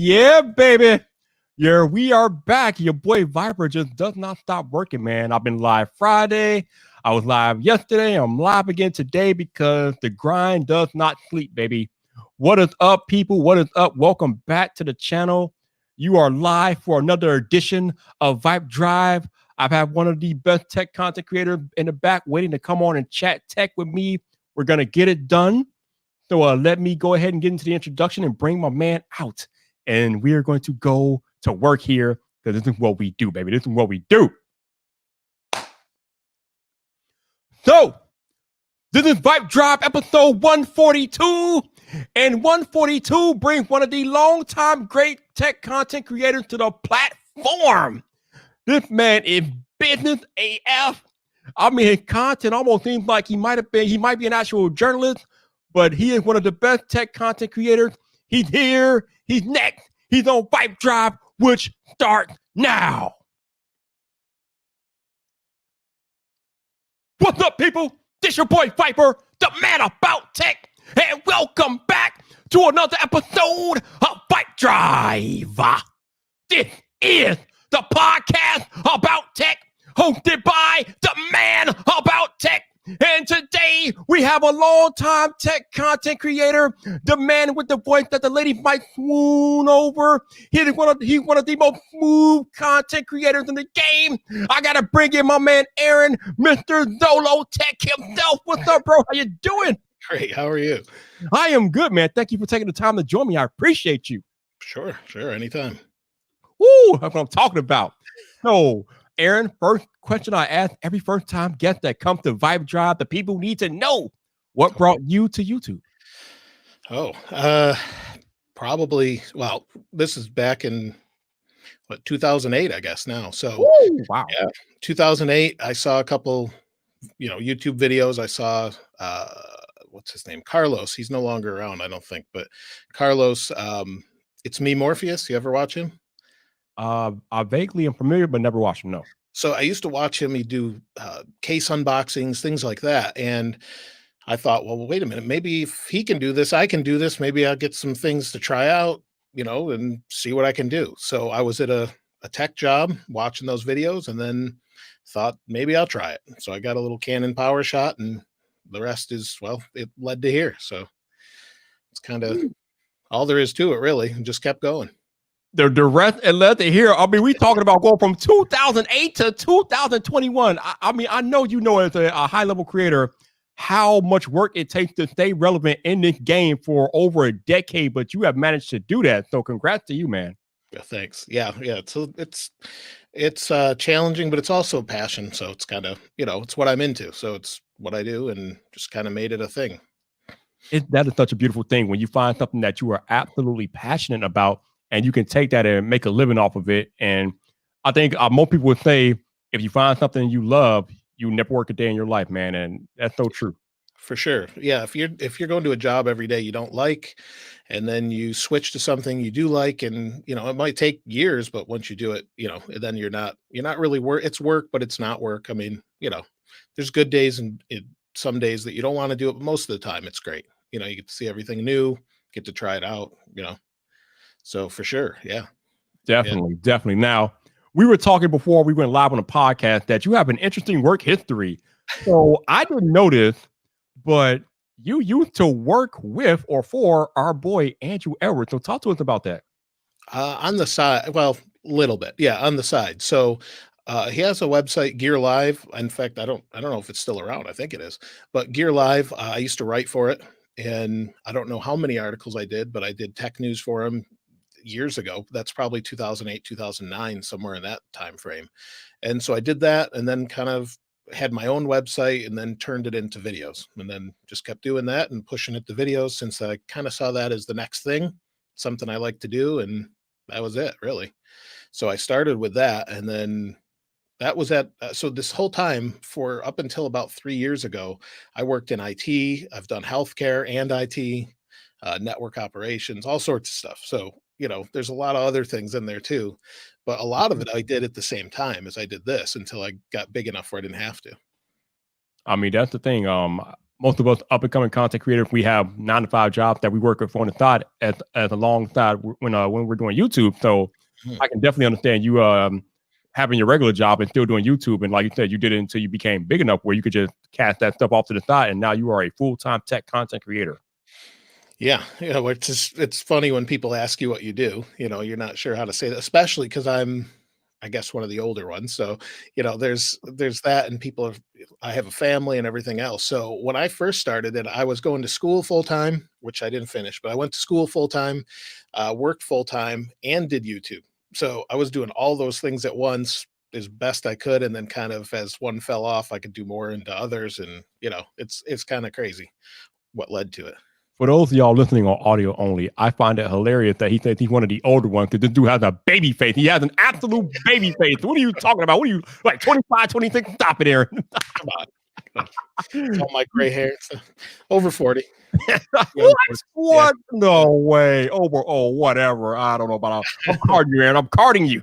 Yeah, baby. Yeah, we are back. Your boy Viper just does not stop working, man. I've been live Friday. I was live yesterday. I'm live again today because the grind does not sleep, baby. What is up, people? What is up? Welcome back to the channel. You are live for another edition of VypDrive. I've had one of the best tech content creators in the back waiting to come on and chat tech with me. We're going to get it done. So let me go ahead and get into the introduction and bring my man out. And we are going to go to work here because this is what we do, baby. This is what we do. So this is VypDrive episode 142. And 142 brings one of the longtime great tech content creators to the platform. This man is business AF. I mean, his content almost seems like he might be an actual journalist, but he is one of the best tech content creators. He's here. He's next. He's on VypDrive, which starts now. What's up, people? This your boy Viper, the man about tech, and welcome back to another episode of VypDrive. This is the podcast about tech, hosted by the man about tech. And today we have a long-time tech content creator, the man with the voice that the lady might swoon over. He's one of the most smooth content creators in the game. I gotta bring in my man Aaron, Mr. Zolo Tech himself. What's up, bro? How you doing? Great. How are you? I am good, man. Thank you for taking the time to join me. I appreciate you. Sure. Anytime. Woo, that's what I'm talking about. So, Aaron, first question I ask every first time guest that comes to VypDrive, the people need to know what brought you to YouTube. Probably, well, this is back in 2008, I guess now. So, wow. Yeah, 2008, I saw a couple, YouTube videos. I saw, what's his name? Carlos. He's no longer around, I don't think, but Carlos, It's Me, Morpheus. You ever watch him? I vaguely am familiar, but never watched him. No. So I used to watch him. He'd do case unboxings, things like that. And I thought, well, wait a minute, maybe if he can do this, I can do this. Maybe I'll get some things to try out, and see what I can do. So I was at a tech job watching those videos and then thought maybe I'll try it. So I got a little Canon power shot and the rest is, well, it led to here. So it's kind of all there is to it, really, and just kept going. The rest and led to here. I mean, we talking about going from 2008 to 2021. I mean, I know as a high level creator how much work it takes to stay relevant in this game for over a decade, but you have managed to do that. So congrats to you, man. Yeah, thanks. Yeah. So it's challenging, but it's also passion. So it's kind of, it's what I'm into. So it's what I do and just kind of made it a thing. That is such a beautiful thing when you find something that you are absolutely passionate about and you can take that and make a living off of it. And I think most people would say, if you find something you love, you never work a day in your life, man. And that's so true. For sure. Yeah. If you're going to a job every day you don't like, and then you switch to something you do like, and it might take years, but once you do it, then you're not really it's work, but it's not work. I mean, there's good days and some days that you don't want to do it, but most of the time it's great. You get to see everything new, get to try it out, So for sure. Yeah. Definitely. Now, we were talking before we went live on the podcast that you have an interesting work history. So I didn't know this, but you used to work with or for our boy Andrew Edwards. So talk to us about that. On the side, well, a little bit. Yeah, on the side. So he has a website, Gear Live. In fact, I don't know if it's still around. I think it is. But Gear Live, I used to write for it. And I don't know how many articles I did, but I did tech news for him years ago. That's probably 2008, 2009, somewhere in that time frame. And so I did that and then kind of had my own website and then turned it into videos and then just kept doing that and pushing it to videos since I kind of saw that as the next thing, something I like to do. And that was it, really. So I started with that. And then that was so this whole time for up until about 3 years ago, I worked in IT. I've done healthcare and IT, network operations, all sorts of stuff. So, there's a lot of other things in there too, but a lot of it I did at the same time as I did this until I got big enough where I didn't have to. I mean, that's the thing. most of us up and coming content creators, we have 9 to 5 jobs that we work with on the side as alongside when we're doing YouTube. So Mhm. I can definitely understand you having your regular job and still doing YouTube. And like you said, you did it until you became big enough where you could just cast that stuff off to the side, and now you are a full-time tech content creator. Yeah, it's funny when people ask you what you do, you're not sure how to say that, especially because I guess, one of the older ones. So, there's that, and I have a family and everything else. So when I first started it, I was going to school full time, which I didn't finish, but I went to school full time, worked full time, and did YouTube. So I was doing all those things at once as best I could, and then kind of as one fell off, I could do more into others, and it's kind of crazy what led to it. For those of y'all listening on audio only, I find it hilarious that he says he's one of the older ones because this dude has a baby face. He has an absolute baby face. What are you talking about? What are you, like 25, 26? Stop it, Aaron. Come on. It's all my gray hair. It's over 40. Young What? 40. Yeah. What? No way. Whatever. I don't know about. I'm carding you, Aaron. I'm carding you,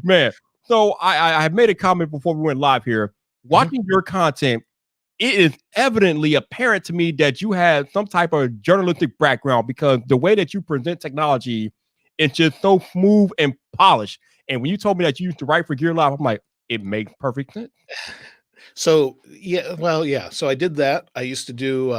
man. So I have made a comment before we went live here. Watching your content, it is evidently apparent to me that you have some type of journalistic background because the way that you present technology is just so smooth and polished. And when you told me that you used to write for Gear Live, I'm like, it makes perfect sense. So, yeah, well, yeah. So I did that. I used to do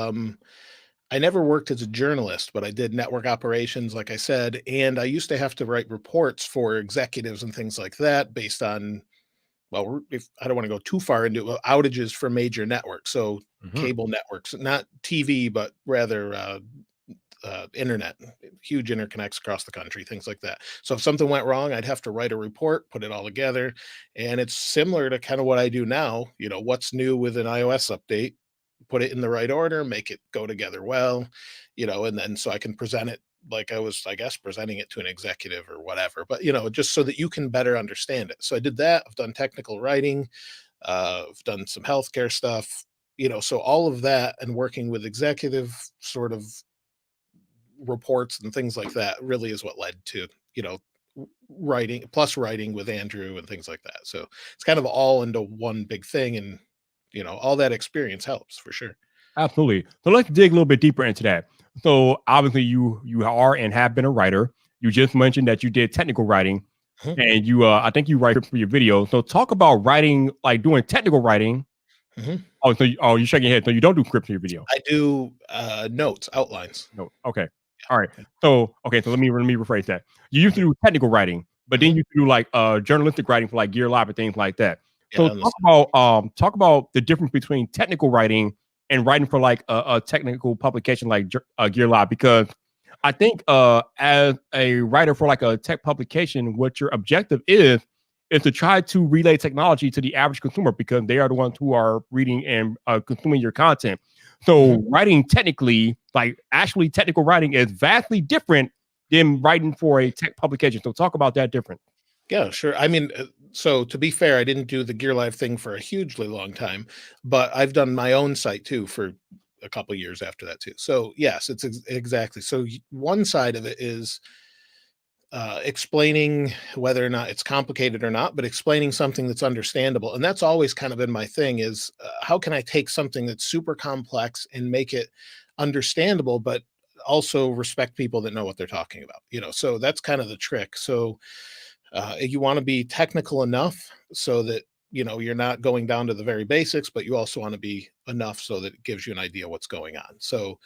I never worked as a journalist, but I did network operations, like I said, and I used to have to write reports for executives and things like that based on, well, if I don't want to go too far into it, outages for major networks. So Mhm. cable networks, not TV, but rather internet, huge interconnects across the country, things like that. So if something went wrong, I'd have to write a report, put it all together. And it's similar to kind of what I do now. What's new with an iOS update, put it in the right order, make it go together well, and then so I can present it like I was, I guess, presenting it to an executive or whatever, but just so that you can better understand it. So I did that. I've done technical writing, I've done some healthcare stuff, so all of that and working with executive sort of reports and things like that really is what led to, writing with Andrew and things like that. So it's kind of all into one big thing, and all that experience helps for sure. Absolutely. So let's dig a little bit deeper into that. So obviously you are and have been a writer. You just mentioned that you did technical writing, Mhm, and you I think you write for your videos. So talk about writing, like doing technical writing. mhm. You're shaking your head. So you don't do scripts in your video. I do notes, outlines. No. Okay. All right. So let me rephrase that. You used to do technical writing, but then Mhm. you do like journalistic writing for like Gear Live and things like that. Yeah, So on the side. talk about the difference between technical writing and writing for like a technical publication like Gear Live, because I think as a writer for like a tech publication, what your objective is to try to relay technology to the average consumer because they are the ones who are reading and consuming your content. Mhm. So writing technically, like actually technical writing, is vastly different than writing for a tech publication. So talk about that difference. Yeah, sure. I mean, so to be fair, I didn't do the Gear Live thing for a hugely long time, but I've done my own site too for a couple years after that too. So yes, it's exactly. So one side of it is explaining whether or not it's complicated or not, but explaining something that's understandable. And that's always kind of been my thing is how can I take something that's super complex and make it understandable, but also respect people that know what they're talking about, so that's kind of the trick. So you want to be technical enough so that you're not going down to the very basics, but you also want to be enough so that it gives you an idea what's going on. So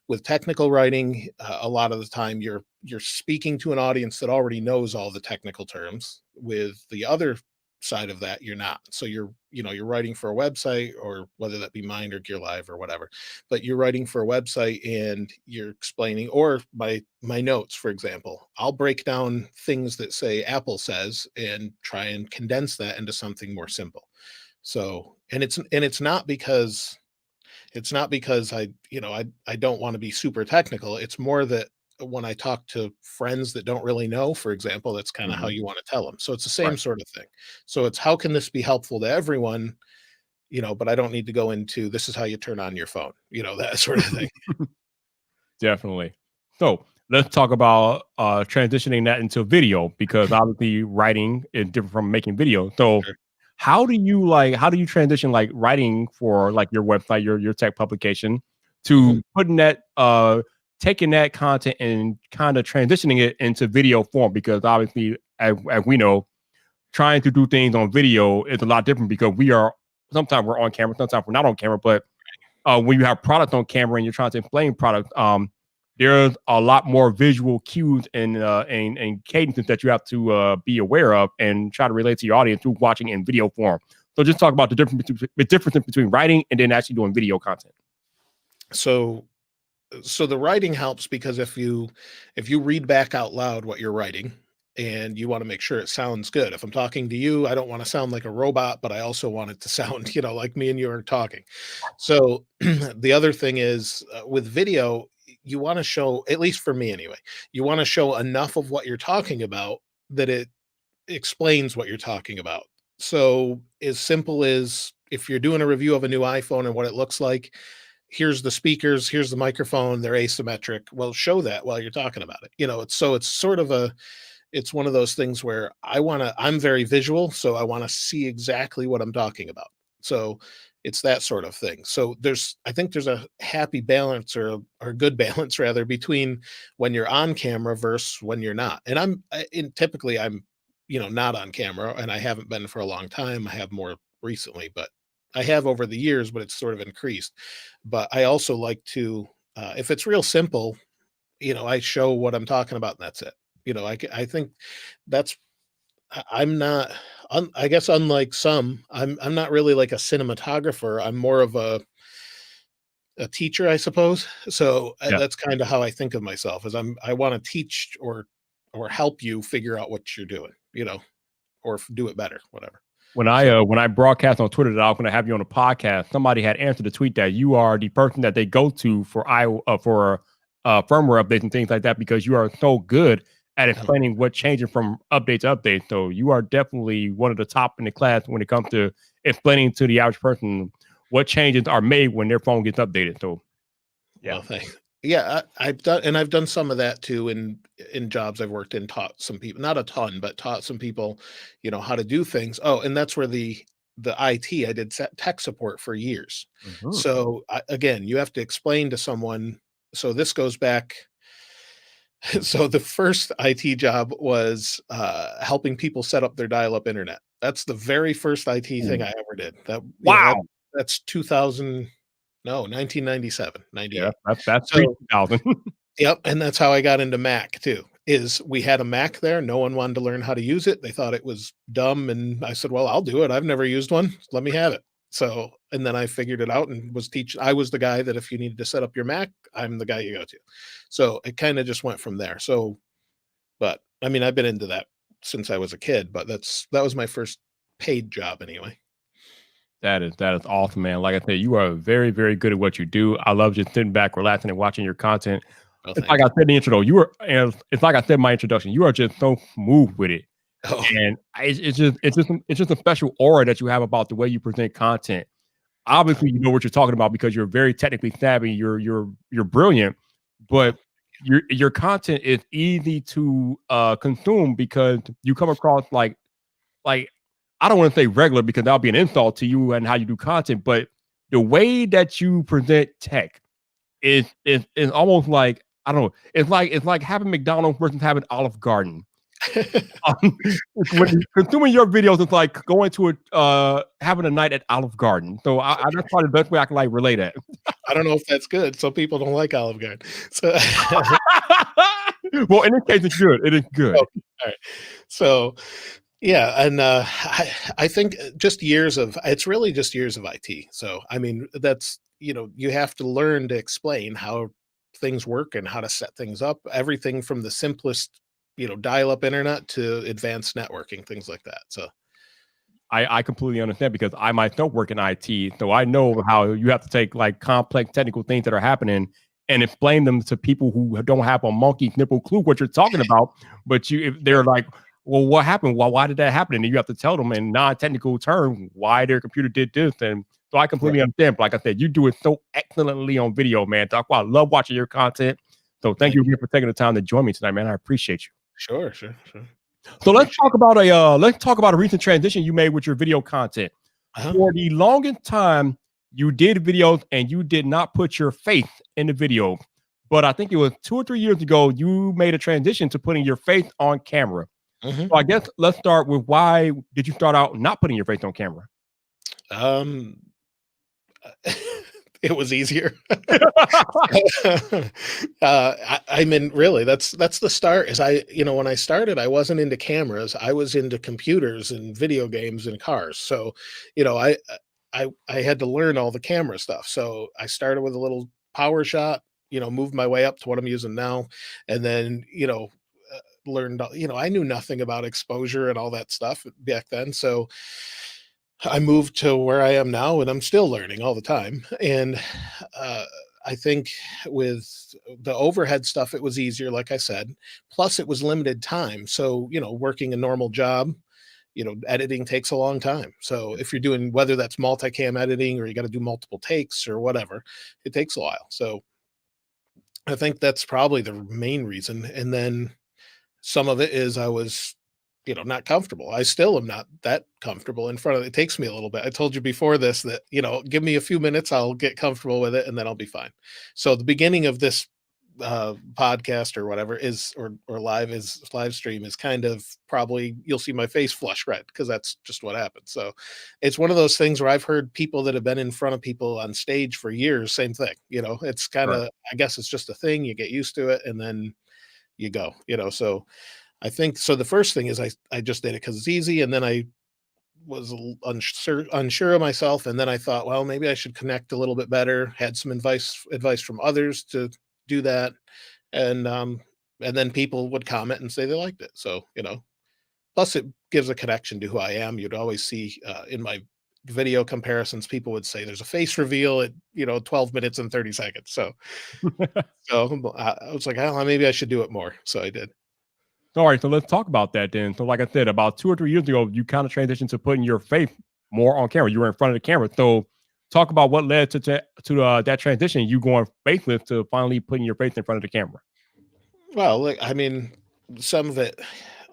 with technical writing, a lot of the time you're speaking to an audience that already knows all the technical terms. With the other side of that, you're not. So you're writing for a website, or whether that be mine or Gear Live or whatever, but you're writing for a website and you're explaining, or my notes, for example, I'll break down things that say Apple says and try and condense that into something more simple. So, and it's not because I don't want to be super technical. It's more that when I talk to friends that don't really know, for example, that's kind of how Mhm. you want to tell them. So it's the Right. same sort of thing. So it's how can this be helpful to everyone, but I don't need to go into this is how you turn on your phone, that sort of thing. Definitely. So let's talk about transitioning that into video because obviously writing is different from making video. So Sure. How do you transition like writing for like your website, your tech publication Mhm. to putting that taking that content and kind of transitioning it into video form? Because obviously, as we know, trying to do things on video is a lot different because sometimes we're on camera, sometimes we're not on camera. But when you have product on camera and you're trying to explain product, there's a lot more visual cues and cadences that you have to be aware of and try to relate to your audience through watching in video form. So just talk about the difference between writing and then actually doing video content. So so the writing helps because if you read back out loud what you're writing and you want to make sure it sounds good. If I'm talking to you, I don't want to sound like a robot, but I also want it to sound, like me and you are talking. So the other thing is with video, you want to show, at least for me anyway, you want to show enough of what you're talking about that it explains what you're talking about. So as simple as if you're doing a review of a new iPhone and what it looks like, here's the speakers, here's the microphone, they're asymmetric. Well, show that while you're talking about it. It's sort of it's one of those things where I'm very visual, so I want to see exactly what I'm talking about. So it's that sort of thing. So I think there's a happy balance or good balance rather between when you're on camera versus when you're not. And typically I'm, not on camera and I haven't been for a long time. I have more recently, but I have over the years, but it's sort of increased. But I also like to, if it's real simple, I show what I'm talking about and that's it. I think that's I'm not I guess unlike some, I'm not really like a cinematographer. I'm more of a teacher, I suppose. So Yeah. that's kind of how I think of myself as I want to teach or help you figure out what you're doing, or do it better, whatever. So When I broadcast on Twitter that I was going to have you on a podcast, somebody had answered the tweet that you are the person that they go to for firmware updates and things like that because you are so good at oh, explaining what changing from update to update. So you are definitely one of the top in the class when it comes to explaining to the average person what changes are made when their phone gets updated. So yeah. well, thanks. Yeah, I've done some of that too in jobs I've worked in, taught some people, not a ton, but taught some people, how to do things. Oh, and that's where the IT, I did tech support for years. Mhm. So again, you have to explain to someone. So this goes back. So the first IT job was helping people set up their dial-up internet. That's the very first IT thing Ooh. I ever did. Wow. That's 2000. No, 1997, Yeah, 98. that's pre So 2000. yep, and that's how I got into Mac too, is we had a Mac there, no one wanted to learn how to use it, they thought it was dumb, and I said, "Well, I'll do it, I've never used one, let me have it." So and then I figured it out and I was the guy that if you needed to set up your Mac, I'm the guy you go to. So it kinda just went from there, but, I mean, I've been into that since I was a kid, but that was my first paid job anyway. That is awesome, man. Like I said, you are very, very good at what you do. I love just sitting back, relaxing, and watching your content. Oh, It's like thanks. I said in the intro, you are, and it's like I said in my introduction, you are just so smooth with it, Oh, and it's just a special aura that you have about the way you present content. oh, Obviously, you know what you're talking about because you're very technically savvy. You're brilliant, but well, your content is easy to consume because you come across like I don't want to say regular because that'll be an insult to you and how you do content, but the way that you present tech is almost like I don't know. It's like having McDonald's versus having Olive Garden. When consuming your videos, it's like going to having a night at Olive Garden. So I that's probably the best way I can like relate it. I don't know if that's good, some people don't like Olive Garden. So Well, in this case, it's good. It is good. okay, alright. So, yeah, and, I think just years of it's really just years of IT. So, I mean, that's you have to learn to explain how things work and how to set things up, everything from the simplest, dial-up internet to advanced networking, things like that. So, I completely understand because I myself work in IT, so I know how you have to take like complex technical things that are happening and explain them to people who don't have a monkey's nipple clue what you're talking about. But if they're like, "Well, what happened? Why did that happen?" And you have to tell them in non-technical terms why their computer did this. And so I right. completely understand. But like I said, you do it so excellently on video, man. Talk about I love watching your content. So thank Thank you you. again for taking the time to join me tonight, man. I appreciate you. Sure, sure, sure. So let's talk about a recent transition you made with your video content. Uh-huh. For the longest time, you did videos and you did not put your faith in the video. But I think it was 2 or 3 years ago, you made a transition to putting your faith on camera. Mhm. So I guess let's start with why did you start out not putting your faith on camera? Um, it was easier. I mean, really, that's the start. Is when I started, I wasn't into cameras. I was into computers and video games and cars. So, you know, I had to learn all the camera stuff. So I started with a little power shot. Moved my way up to what I'm using now, and then learned. I knew nothing about exposure and all that stuff back then. So I moved to where I am now, and I'm still learning all the time. And uh, I think with the overhead stuff, it was easier, like I said. Plus, it was limited time. So, working a normal job, editing takes a long time. So, if you're doing whether that's multicam editing or you got to do multiple takes or whatever, it takes a while. So, I think that's probably the main reason. And then some of it is I was not comfortable. I still am not that comfortable in front of it. It takes me a little bit. I told you before this that, give me a few minutes, I'll get comfortable with it and then I'll be fine. So the beginning of this podcast or whatever or live stream is kind of probably you'll see my face flush red because that's just what happens. So it's one of those things where I've heard people that have been in front of people on stage for years, same thing. It's kind Right. of, I guess it's just a thing. You get used to it and then you go, so I think so. The first thing is I just did it because it's easy, and then I was a little unsure of myself, and then I thought, well, maybe I should connect a little bit better. Had some advice from others to do that, and then people would comment and say they liked it. So plus it gives a connection to who I am. You'd always see in my video comparisons, people would say there's a face reveal at 12 minutes and 30 seconds. So I was like, oh, maybe I should do it more. So I did. All right, so let's talk about that then. So, like I said, about 2 or 3 years ago, you kind of transitioned to putting your faith more on camera. You were in front of the camera. So, talk about what led to that transition. You going faithless to finally putting your faith in front of the camera. Well, like, I mean, some of it,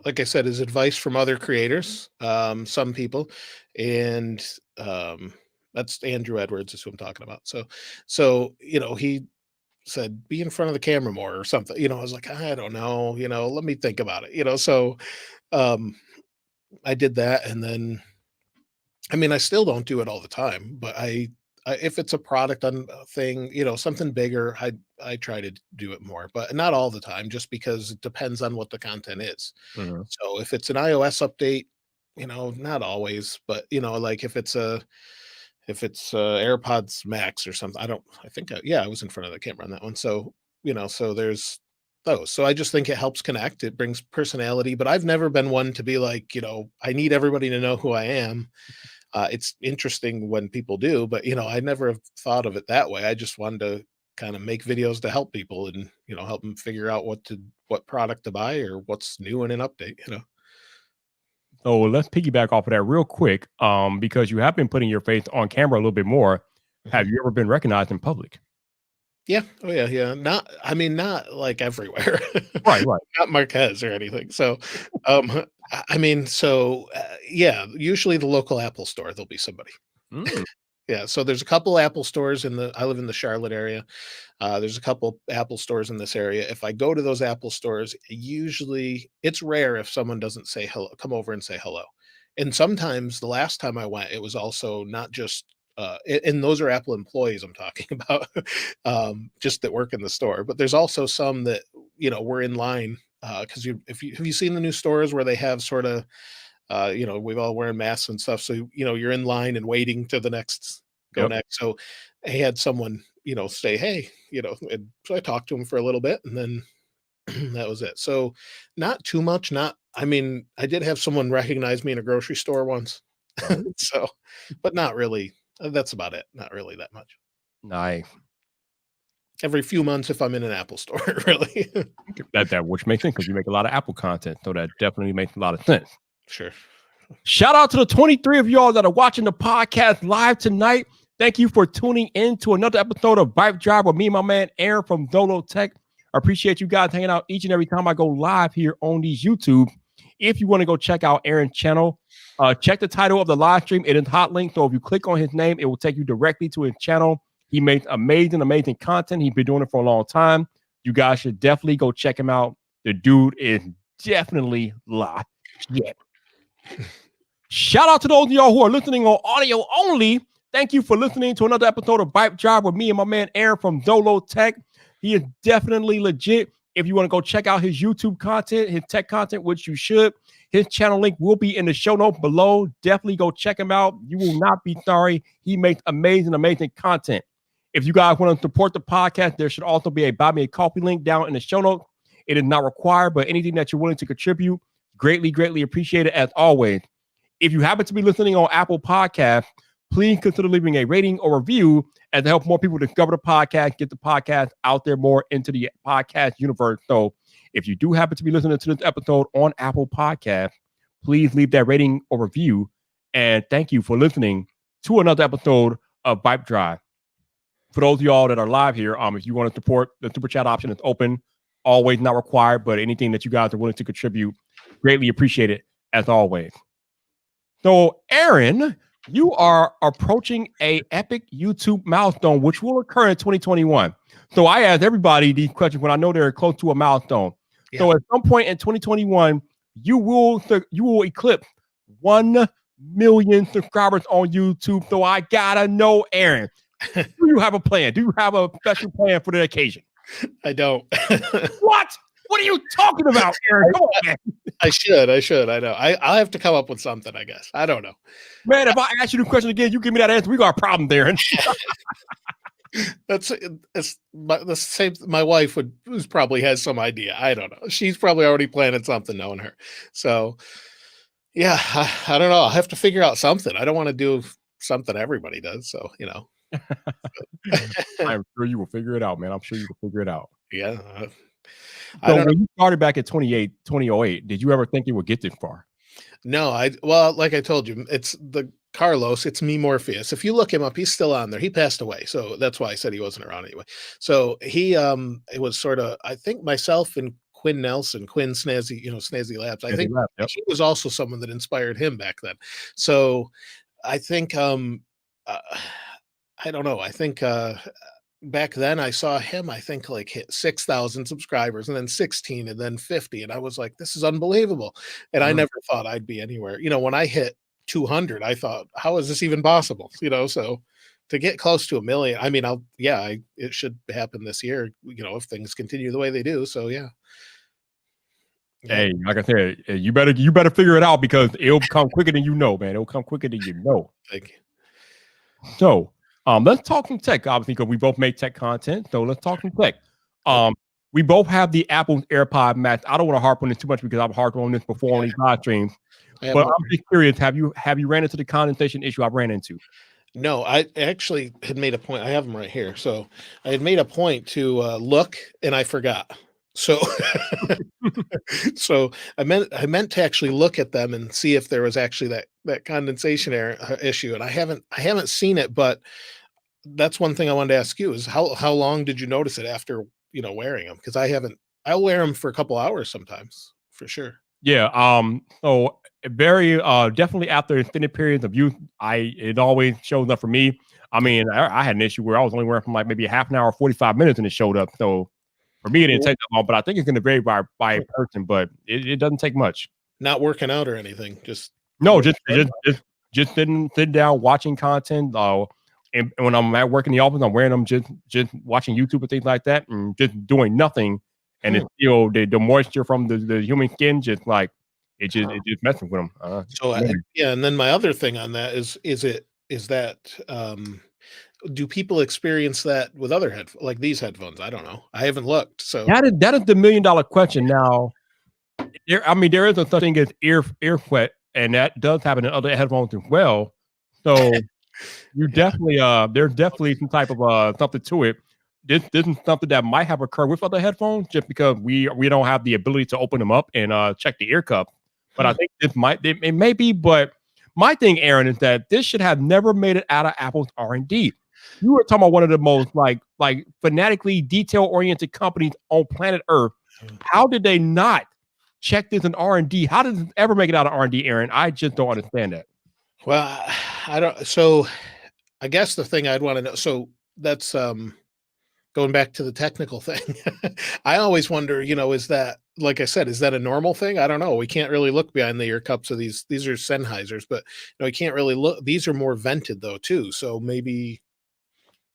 like I said, is advice from other creators, some people, and that's Andrew Edwards is who I'm talking about. So he said, "Be in front of the camera more" or something. I was like, I don't know. Let me think about it. So um, I did that, and then I mean, I still don't do it all the time, but if it's a product on thing, something bigger, I try to do it more, but not all the time, just because it depends on what the content is. Mhm. So if it's an iOS update, not always, but like if it's AirPods Max or something, I think, yeah, I was in front of the camera on that one. So so there's those. So I just think it helps connect. It brings personality, but I've never been one to be like, I need everybody to know who I am. It's interesting when people do, but I never have thought of it that way. I just wanted to kind of make videos to help people and help them figure out what product to buy or what's new in an update. So let's piggyback off of that real quick, because you have been putting your faith on camera a little bit more. Mhm. Have you ever been recognized in public? Yeah. Oh yeah. Yeah. I mean, not like everywhere. Right, right. Not Marquez or anything. So, I mean, so yeah. Usually the local Apple store, there'll be somebody. Mm, Yeah. So there's a couple Apple stores I live in the Charlotte area. There's a couple Apple stores in this area. If I go to those Apple stores, usually it's rare if someone doesn't say hello, come over and say hello. And sometimes the last time I went, it was also not just, and those are Apple employees I'm talking about, just that work in the store. But there's also some that were in line because have you seen the new stores where they have sort of we've all wearing masks and stuff. So, you're in line and waiting to the next go yep. next. So I had someone, say, hey, and so I talked to him for a little bit and then that was it. So not too much, I mean, I did have someone recognize me in a grocery store once. Oh, So, but not really. That's about it. Not really that much. nice. Every few months if I'm in an Apple store, really. That which makes sense because you make a lot of Apple content, so that definitely makes a lot of sense. Sure. Shout out to the 23 of y'all that are watching the podcast live tonight. Thank you for tuning in to another episode of VypDrive with me and my man Aaron from Zolo Tech. I appreciate you guys hanging out each and every time I go live here on these YouTube. if you want to go check out Aaron's channel, check the title of the live stream. It is hot link. So if you click on his name, it will take you directly to his channel. He makes amazing content. He's been doing it for a long time. You guys should definitely go check him out. The dude is definitely live. Yeah. Shout out to those of y'all who are listening on audio only. Thank you for listening to another episode of VypDrive with me and my man Aaron from Zolo Tech. He is definitely legit. If you want to go check out his YouTube content, his tech content, which you should, his channel link will be in the show notes below. Definitely go check him out. You will not be sorry. He makes amazing content. If you guys want to support the podcast, there should also be a buy me a coffee link down in the show notes. It is not required, but anything that you're willing to contribute, greatly appreciate it as always. If you happen to be listening on Apple Podcasts, please consider leaving a rating or review and to help more people discover the podcast, get the podcast out there more into the podcast universe. So if you do happen to be listening to this episode on Apple Podcasts, please leave that rating or review. And thank you for listening to another episode of VypDrive. For those of y'all that are live here, if you want to support, the super chat option is open, always not required, but anything that you guys are willing to contribute, greatly appreciate it as always. So Aaron, you are approaching a epic YouTube milestone, which will occur in 2021. So I ask everybody these questions when I know they're close to a milestone. Yeah. So at some point in 2021, you will eclipse 1 million subscribers on YouTube. So I gotta know, Aaron, do you have a plan? Do you have a special plan for the occasion? I don't. What? What are you talking about, Aaron? Come on, man. I should. I know. I'll have to come up with something, I guess. I don't know. Man, if I ask you the question again, you give me that answer, we got a problem, Darren. It's the same. My wife who's probably has some idea. I don't know. She's probably already planning something, knowing her. So, yeah, I don't know. I'll have to figure out something. I don't want to do something everybody does. So, you know. I'm sure you will figure it out, man. I'm sure you will figure it out. Yeah. So when you started back at 2008, did you ever think you would get this far? No, well, like I told you, it's it's me Morpheus. If you look him up, he's still on there. He passed away. So that's why I said he wasn't around anyway. So he, it was sort of, I think myself and Quinn Snazzy, Snazzy Labs. I think he was also someone that inspired him back then. So I think, I don't know. I think, back then I saw him, I think like hit 6,000 subscribers and then 16 and then 50. And I was like, this is unbelievable. And I never thought I'd be anywhere. When I hit 200, I thought, how is this even possible? So to get close to 1 million, I mean, it should happen this year, if things continue the way they do. So yeah. Hey, like I said, you better figure it out because it'll come quicker than you know, man. It'll come quicker than you know. Thank you. So let's talk some tech, obviously, because we both make tech content. So let's talk some tech. We both have the Apple AirPods Max. I don't want to harp on this too much because I've harped on this before on these live streams. But I'm just curious, have you ran into the condensation issue I've ran into? No, I actually had made a point. I have them right here. So I had made a point to look, and I forgot. So, so I meant to actually look at them and see if there was actually that condensation issue, and I haven't seen it. But that's one thing I wanted to ask you is how long did you notice it after wearing them? Because I'll wear them for a couple hours sometimes for sure. Yeah. So very definitely after extended periods of use, it always shows up for me. I mean, I had an issue where I was only wearing from like maybe half an hour, 45 minutes, and it showed up. So for me, it didn't take that long, but I think it's going to vary by person. But it doesn't take much. Not working out or anything, just sitting down watching content. And when I'm at work in the office, I'm wearing them just watching YouTube and things like that, and just doing nothing. And it's still the moisture from the human skin, just like it just messing with them. And then my other thing on that is do people experience that with other headphones, like these headphones? I don't know. I haven't looked. So that is the $1 million question. Now, there is a such thing as ear sweat, and that does happen in other headphones as well. So you definitely there's definitely some type of something to it. This is something that might have occurred with other headphones, just because we don't have the ability to open them up and check the ear cup. But I think it may be. But my thing, Aaron, is that this should have never made it out of Apple's R&D. You were talking about one of the most like fanatically detail-oriented companies on planet Earth. How did they not check this in R&D. How does it ever make it out of R&D, Aaron? I just don't understand that. Well, I don't. So I guess the thing I'd want to know. So that's going back to the technical thing. I always wonder, is that, like I said, is that a normal thing? I don't know. We can't really look behind the ear cups of these. These are Sennheisers, but we can't really look. These are more vented though too. So maybe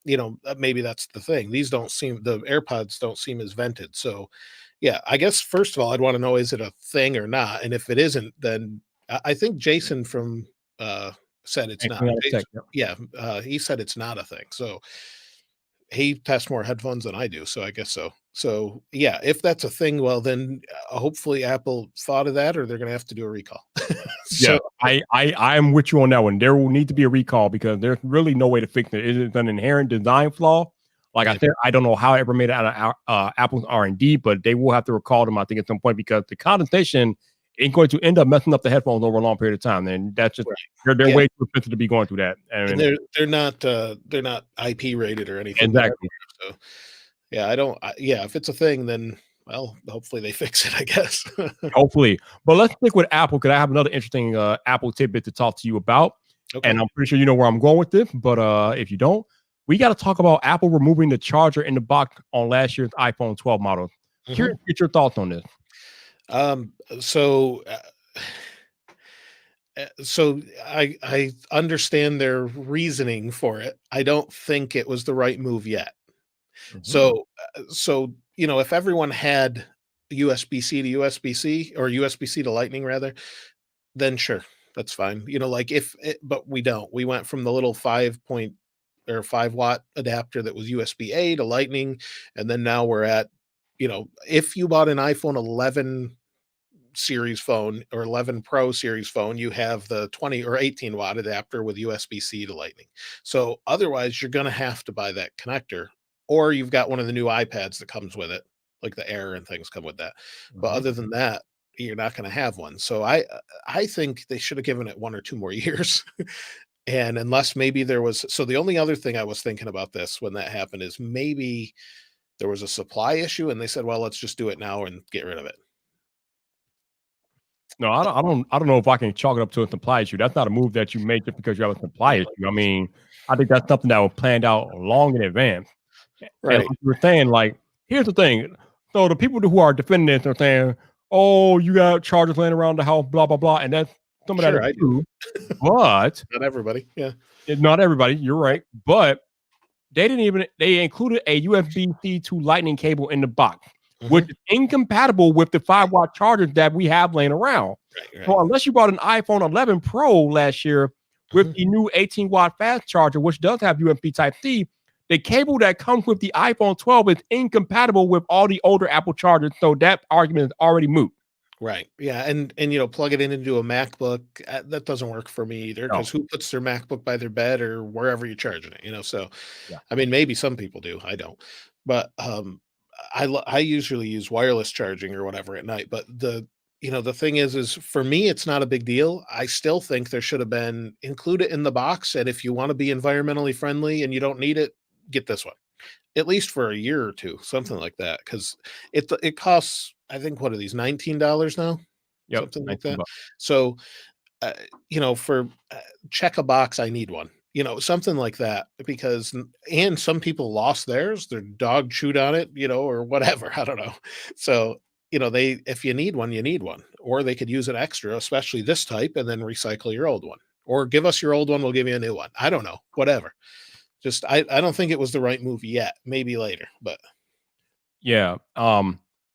maybe that's the thing. The AirPods don't seem as vented. So yeah, I guess first of all, I'd want to know, is it a thing or not? And if it isn't, then I think Jason from said it's not. Tech, Yeah, he said it's not a thing. So he tests more headphones than I do, so I guess so. So yeah, if that's a thing, well then hopefully Apple thought of that, or they're gonna have to do a recall. Yeah, So I'm with you on that one. There will need to be a recall because there's really no way to fix it. It is an inherent design flaw. Like I said, I don't know how it ever made it out of Apple's R&D, but they will have to recall them, I think, at some point because the condensation ain't going to end up messing up the headphones over a long period of time. And that's just they're way too expensive to be going through that. And they're not IP rated or anything. Exactly. So yeah, I don't. Yeah, if it's a thing, then well, hopefully they fix it, I guess. Hopefully. But let's stick with Apple because I have another interesting Apple tidbit to talk to you about. Okay. And I'm pretty sure you know where I'm going with this. But if you don't, we got to talk about Apple removing the charger in the box on last year's iPhone 12 model. Curious to get your thoughts on this. So I understand their reasoning for it. I don't think it was the right move yet. So if everyone had USB-C to USB-C or USB-C to Lightning rather, then sure, that's fine. But we don't. We went from the little 5-watt adapter that was USB-A to Lightning, and then now we're at, if you bought an iPhone 11 series phone or 11 Pro series phone, you have the 20 or 18-watt adapter with USB-C to Lightning. So otherwise, you're going to have to buy that connector, or you've got one of the new iPads that comes with it, like the Air and things come with that. But other than that, you're not going to have one. So I think they should have given it 1 or 2 more years. And unless maybe the only other thing I was thinking about this when that happened is maybe there was a supply issue and they said, well, let's just do it now and get rid of it. No, I don't know if I can chalk it up to a supply issue. That's not a move that you make just because you have a supply issue. I mean, I think that's something that was planned out long in advance. Right. And like you were saying, like, here's the thing. So the people who are defending this are saying, oh, you got chargers laying around the house, blah, blah, blah. And that's some of that is true. But not everybody. Yeah. Not everybody. You're right. But they included a USB-C to Lightning cable in the box, which is incompatible with the 5-watt chargers that we have laying around. Right. So unless you bought an iPhone 11 Pro last year with the new 18-watt fast charger, which does have USB Type-C, the cable that comes with the iPhone 12 is incompatible with all the older Apple chargers. So that argument is already moot. Right. Yeah. And plug it into a MacBook. That doesn't work for me either, because who puts their MacBook by their bed or wherever you're charging it, so, I mean, maybe some people do. I don't. But I usually use wireless charging or whatever at night. But the thing is for me, it's not a big deal. I still think there should have been include it in the box. And if you want to be environmentally friendly and you don't need it, get this one, at least for a year or 2, something like that. Because it costs, I think, what are these, $19 now? Yep, something like that. So, for check a box, I need one. Something like that, because and some people lost theirs, their dog chewed on it, or whatever. I don't know. So, if you need one, you need one, or they could use an extra, especially this type, and then recycle your old one, or give us your old one. We'll give you a new one. I don't know, whatever. Just, I don't think it was the right move yet, maybe later, but. Yeah.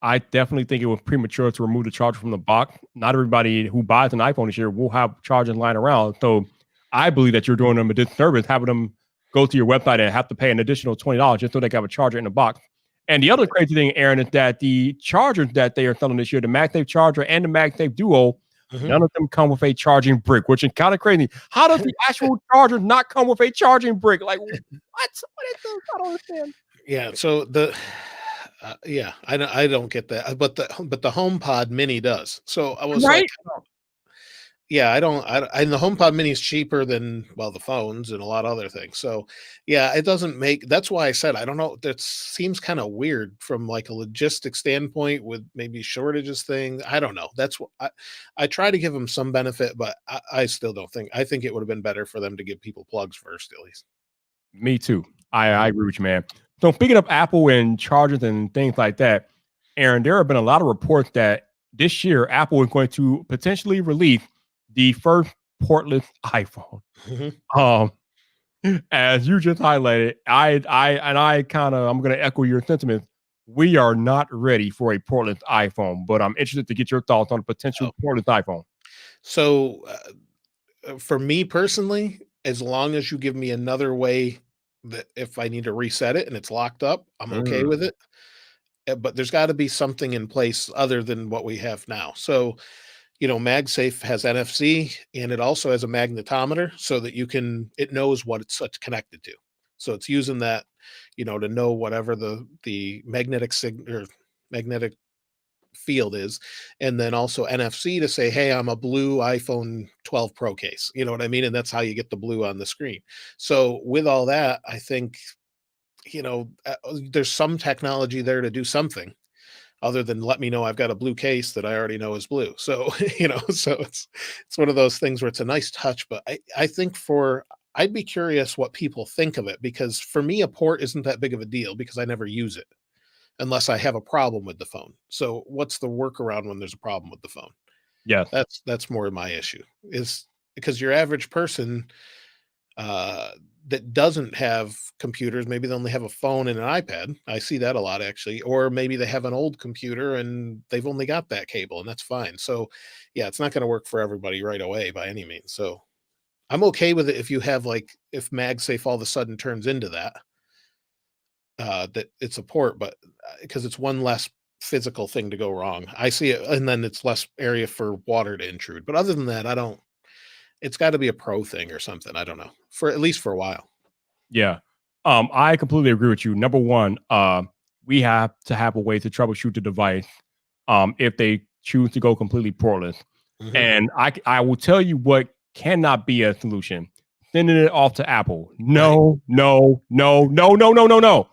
I definitely think it was premature to remove the charger from the box. Not everybody who buys an iPhone this year will have chargers lying around. So I believe that you're doing them a disservice, having them go to your website and have to pay an additional $20 just so they can have a charger in the box. And the other crazy thing, Aaron, is that the chargers that they are selling this year, the MagSafe charger and the MagSafe Duo, none of them come with a charging brick, which is kind of crazy. How does the actual charger not come with a charging brick? Like, what? What is this? I don't understand. Yeah. So I don't get that, but the HomePod Mini does. So I was like, yeah, and the HomePod Mini is cheaper than, well, the phones and a lot of other things. So, yeah, it doesn't make that's why I said I don't know. That seems kind of weird from like a logistic standpoint with maybe shortages thing. I don't know. That's what I try to give them some benefit, but I still don't think I think it would have been better for them to give people plugs first, at least. Me too. I agree with you, man. So speaking of Apple and chargers and things like that, Aaron, there have been a lot of reports that this year Apple is going to potentially release the first portless iPhone. Mhm. Um, as you just highlighted, I'm gonna echo your sentiments. We are not ready for a portless iPhone, but I'm interested to get your thoughts on a potential Oh, portless iPhone. so for me personally, as long as you give me another way that if I need to reset it and it's locked up, I'm okay with Mm, it. But there's got to be something in place other than what we have now. So, MagSafe has NFC and it also has a magnetometer so that it knows what it's connected to. So it's using that, to know whatever the magnetic field is, and then also NFC to say, hey, I'm a blue iPhone 12 Pro case. You know what I mean? And that's how you get the blue on the screen. So with all that, I think, there's some technology there to do something other than let me know I've got a blue case that I already know is blue. So, so it's one of those things where it's a nice touch, but I think I'd be curious what people think of it because for me, a port isn't that big of a deal because I never use it unless I have a problem with the phone. So what's the workaround when there's a problem with the phone? yes. That's more my issue is because your average person uh, that doesn't have computers, maybe they only have a phone and an iPad. I see that a lot actually, or maybe they have an old computer and they've only got that cable, and that's fine. So, yeah, it's not going to work for everybody right away by any means. So, I'm okay with it if you have like if MagSafe all of a sudden turns into that, that it's a port, but because it's one less physical thing to go wrong. I see it, and then it's less area for water to intrude. But other than that, I don't. It's got to be a pro thing or something. I don't know for at least for a while. Yeah. I completely agree with you. Number one, we have to have a way to troubleshoot the device if they choose to go completely portless. Hmm. And I will tell you what cannot be a solution. Sending it off to Apple. Right. No, no, no, no, no, no, no, no.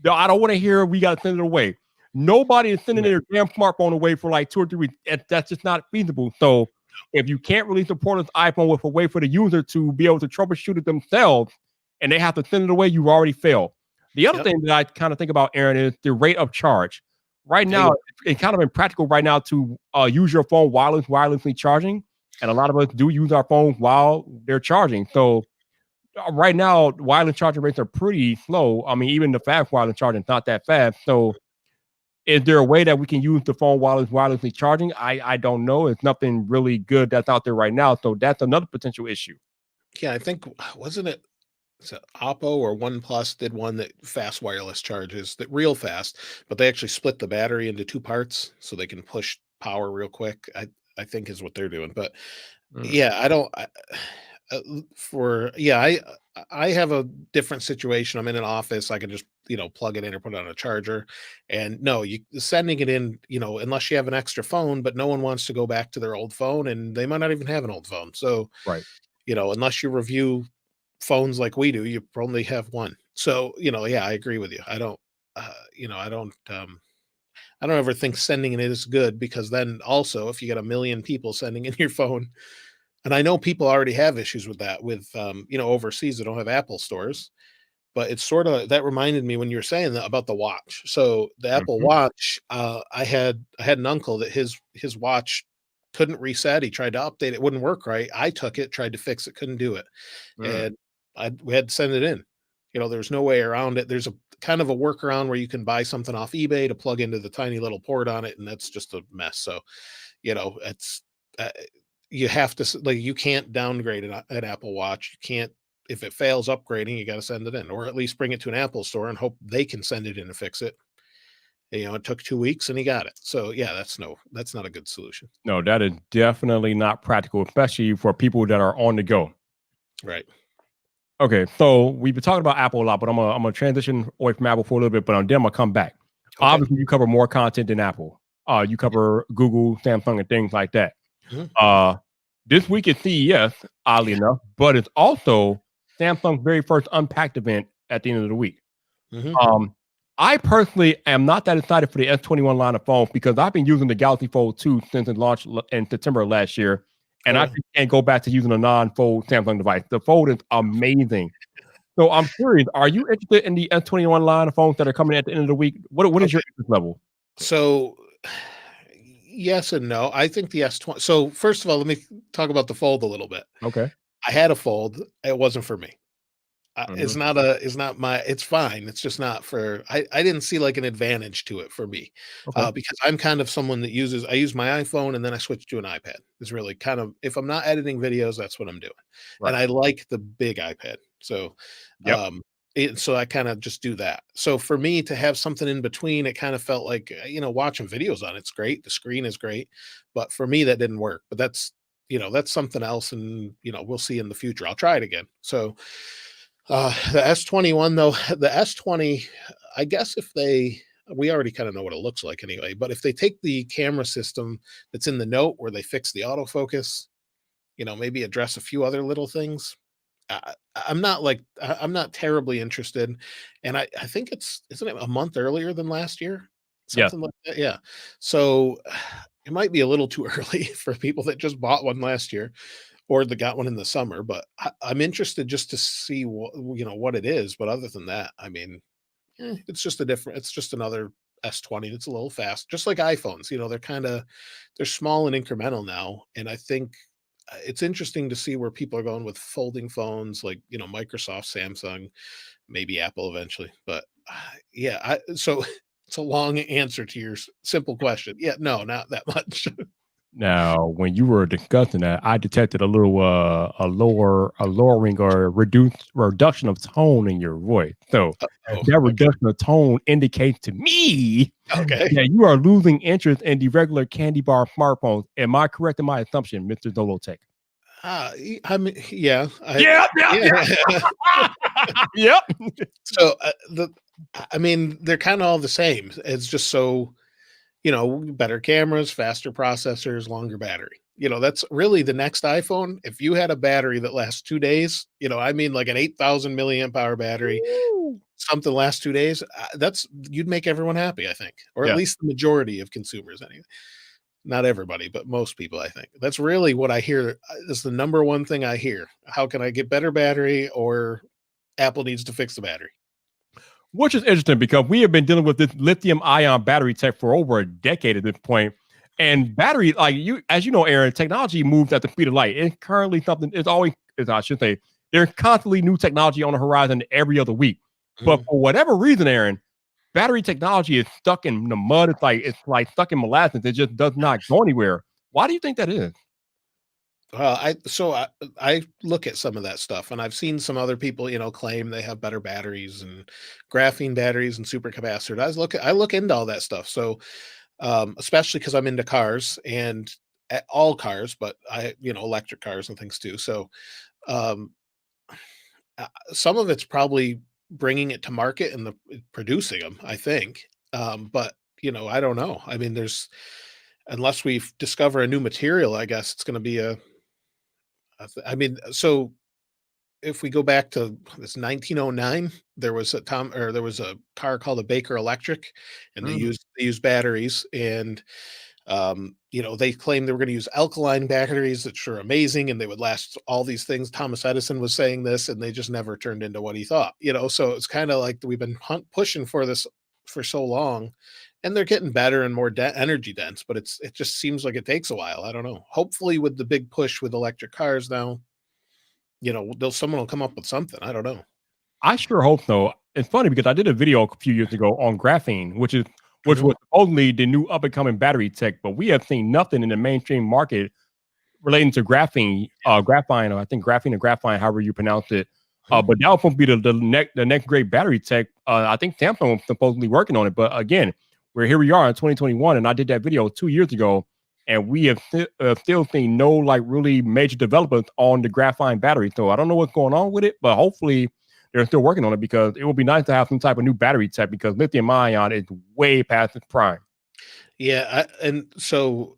No, I don't want to hear we got to send it away. Nobody is sending Right. their damn smartphone away for like 2 or 3 weeks. That's just not feasible. So if you can't release a portless iPhone with a way for the user to be able to troubleshoot it themselves and they have to send it away, you've already failed. The other Yep. thing that I kind of think about, Aaron, is the rate of charge. Right Yeah. now, it's kind of impractical right now to use your phone wirelessly charging. And a lot of us do use our phones while they're charging. So right now, wireless charging rates are pretty slow. I mean, even the fast wireless charging is not that fast. So, is there a way that we can use the phone while it's wirelessly charging? I don't know. It's nothing really good that's out there right now. So that's another potential issue. Yeah. I think wasn't it? So Oppo or OnePlus did one that fast wireless charges that real fast, but they actually split the battery into two parts so they can push power real quick. I think is what they're doing. But Mm, yeah, I don't. For yeah, I have a different situation. I'm in an office. I can just plug it in or put it on a charger. And no, you sending it in. Unless you have an extra phone, but no one wants to go back to their old phone, and they might not even have an old phone. So right. unless you review phones like we do, you only have one. So, yeah, I agree with you. I don't ever think sending it is good because then also if you get a million people sending in your phone, and I know people already have issues with that with overseas that don't have Apple stores, but it's sort of that reminded me when you were saying that about the watch. So the Apple Mhm, Watch, I had an uncle that his watch couldn't reset. He tried to update it, wouldn't work right. I took it, tried to fix it, couldn't do it, mm, and we had to send it in. There's no way around it. There's a kind of a workaround where you can buy something off eBay to plug into the tiny little port on it, and that's just a mess. So, it's uh, you have to like you can't downgrade an Apple Watch. You can't if it fails upgrading, you got to send it in, or at least bring it to an Apple store and hope they can send it in and fix it. It took 2 weeks and he got it. So yeah, that's not a good solution. no, that is definitely not practical, especially for people that are on the go. Right. Okay, so we've been talking about Apple a lot, but I'm gonna transition away from Apple for a little bit, but then I'm gonna come back. Okay. Obviously, you cover more content than Apple. You cover Google, Samsung, and things like that. Mhm. Uh, This week is CES, oddly enough, but it's also Samsung's very first Unpacked event at the end of the week. Mhm. Um, I personally am not that excited for the S21 line of phones because I've been using the Galaxy Fold 2 since it launched in September of last year, and Oh, I yeah. just can't go back to using a non-Fold Samsung device. The Fold is amazing. So I'm curious, are you interested in the S21 line of phones that are coming at the end of the week? What is your Okay. interest level? So, yes and no. I think the S20 so, first of all, let me talk about the Fold a little bit. Okay. I had a Fold. It wasn't for me. Mhm. It's not my it's fine. It's just not for I didn't see, like, an advantage to it for me, Okay. because I'm kind of someone that I use my iPhone and then I switch to an iPad. It's really kind of if I'm not editing videos, that's what I'm doing, and Right. I like the big iPad. So, Yep. um, so I kinda just do that. So for me to have something in between, it kinda felt like, watching videos on it's great, the screen is great, but for me, that didn't work, but that's something else, and, we'll see in the future. I'll try it again. So, the S21 though, the S20, I guess if they we already kind of know what it looks like anyway, but if they take the camera system that's in the Note where they fix the autofocus, maybe address a few other little things. I'm not terribly interested, and I think isn't it a month earlier than last year, Yes. something like that. Yeah, so it might be a little too early for people that just bought one last year or that got one in the summer, but I'm interested just to see what it is. But other than that, I mean, it's just another S20 that's a little fast, just like iPhones. They're small and incremental now, and I think it's interesting to see where people are going with folding phones, like Microsoft, Samsung, maybe Apple eventually. But yeah, so it's a long answer to your simple question. Yeah, no, not that much. Now, when you were discussing that, I detected a lowering or reduction of tone in your voice. So Oh, that okay, reduction of tone indicates to me okay. that you are losing interest in the regular candy bar smartphones. Am I correct in my assumption, Mr. Dolotech? I mean, yeah, Yep, yep, yeah. yep. Yep. So I mean, they're kind of all the same. It's just so better cameras, faster processors, longer battery. That's really the next iPhone. If you had a battery that lasts 2 days, I mean, like an 8,000 milliamp hour battery, Woo. something lasts 2 days. You'd make everyone happy, I think, or at Yeah. least the majority of consumers, anyway. Not everybody, but most people, I think. That's really what I hear is the number one thing I hear. How can I get better battery, or Apple needs to fix the battery? Which is interesting because we have been dealing with this lithium ion battery tech for over a decade at this point. And battery, like you, as you know, Aaron, technology moves at the speed of light. It's currently something, it's always, as I should say, there's constantly new technology on the horizon every other week. But Mhm. for whatever reason, Aaron, battery technology is stuck in the mud. It's like stuck in molasses. It just does not go anywhere. Why do you think that is? I look at some of that stuff, and I've seen some other people, claim they have better batteries and graphene batteries and supercapacitors. I look into all that stuff. So, especially because I'm into cars and all cars, but electric cars and things too. So, um, some of it's probably bringing it to market and producing them, I think. But I don't know. I mean, unless we discover a new material, I guess it's going to be I mean, so if we go back to this 1909, there was a car called a Baker Electric, and Mm. they used batteries, and they claimed they were going to use alkaline batteries, which are amazing, and they would last all these things. Thomas Edison was saying this, and they just never turned into what he thought. So it's kind of like we've been pushing for this for so long, and they're getting better and more energy dense, but it just seems like it takes a while. I don't know. Hopefully, with the big push with electric cars now, someone will come up with something. I don't know. I sure hope so. It's funny because I did a video a few years ago on graphene, which Mhm. was supposedly the new up and coming battery tech, but we have seen nothing in the mainstream market relating to graphene, or I think graphene or graphene, however you pronounce it. Mhm. But that was supposed to be the next great battery tech. I think Samsung was supposedly working on it, but again, here we are in 2021, and I did that video 2 years ago, and we have still seen no like really major developments on the graphene battery. So I don't know what's going on with it, but hopefully they're still working on it because it would be nice to have some type of new battery tech because lithium ion is way past its prime. Yeah, and so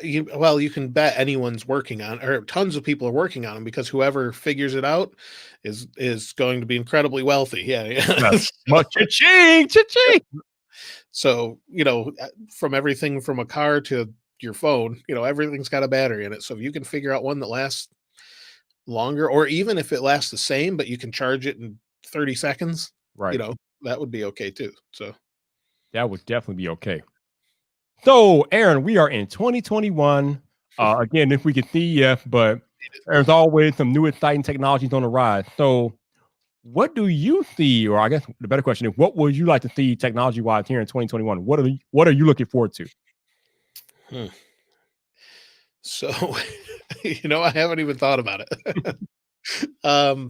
you can bet anyone's working on, or tons of people are working on them, because whoever figures it out is going to be incredibly wealthy. Yeah, yeah. Yes. Much cha-ching, cha-ching. So, from everything from a car to your phone, everything's got a battery in it. So if you can figure out one that lasts longer, or even if it lasts the same, but you can charge it in 30 seconds, Right. that would be okay too. So That would definitely be okay. So, Aaron, we are in 2021. Again, if we can see yet, but there's always some new exciting technologies on the rise. So, what do you see, or I guess the better question is, what would you like to see technology-wise here in 2021? What are you looking forward to? Hmm. So, I haven't even thought about it.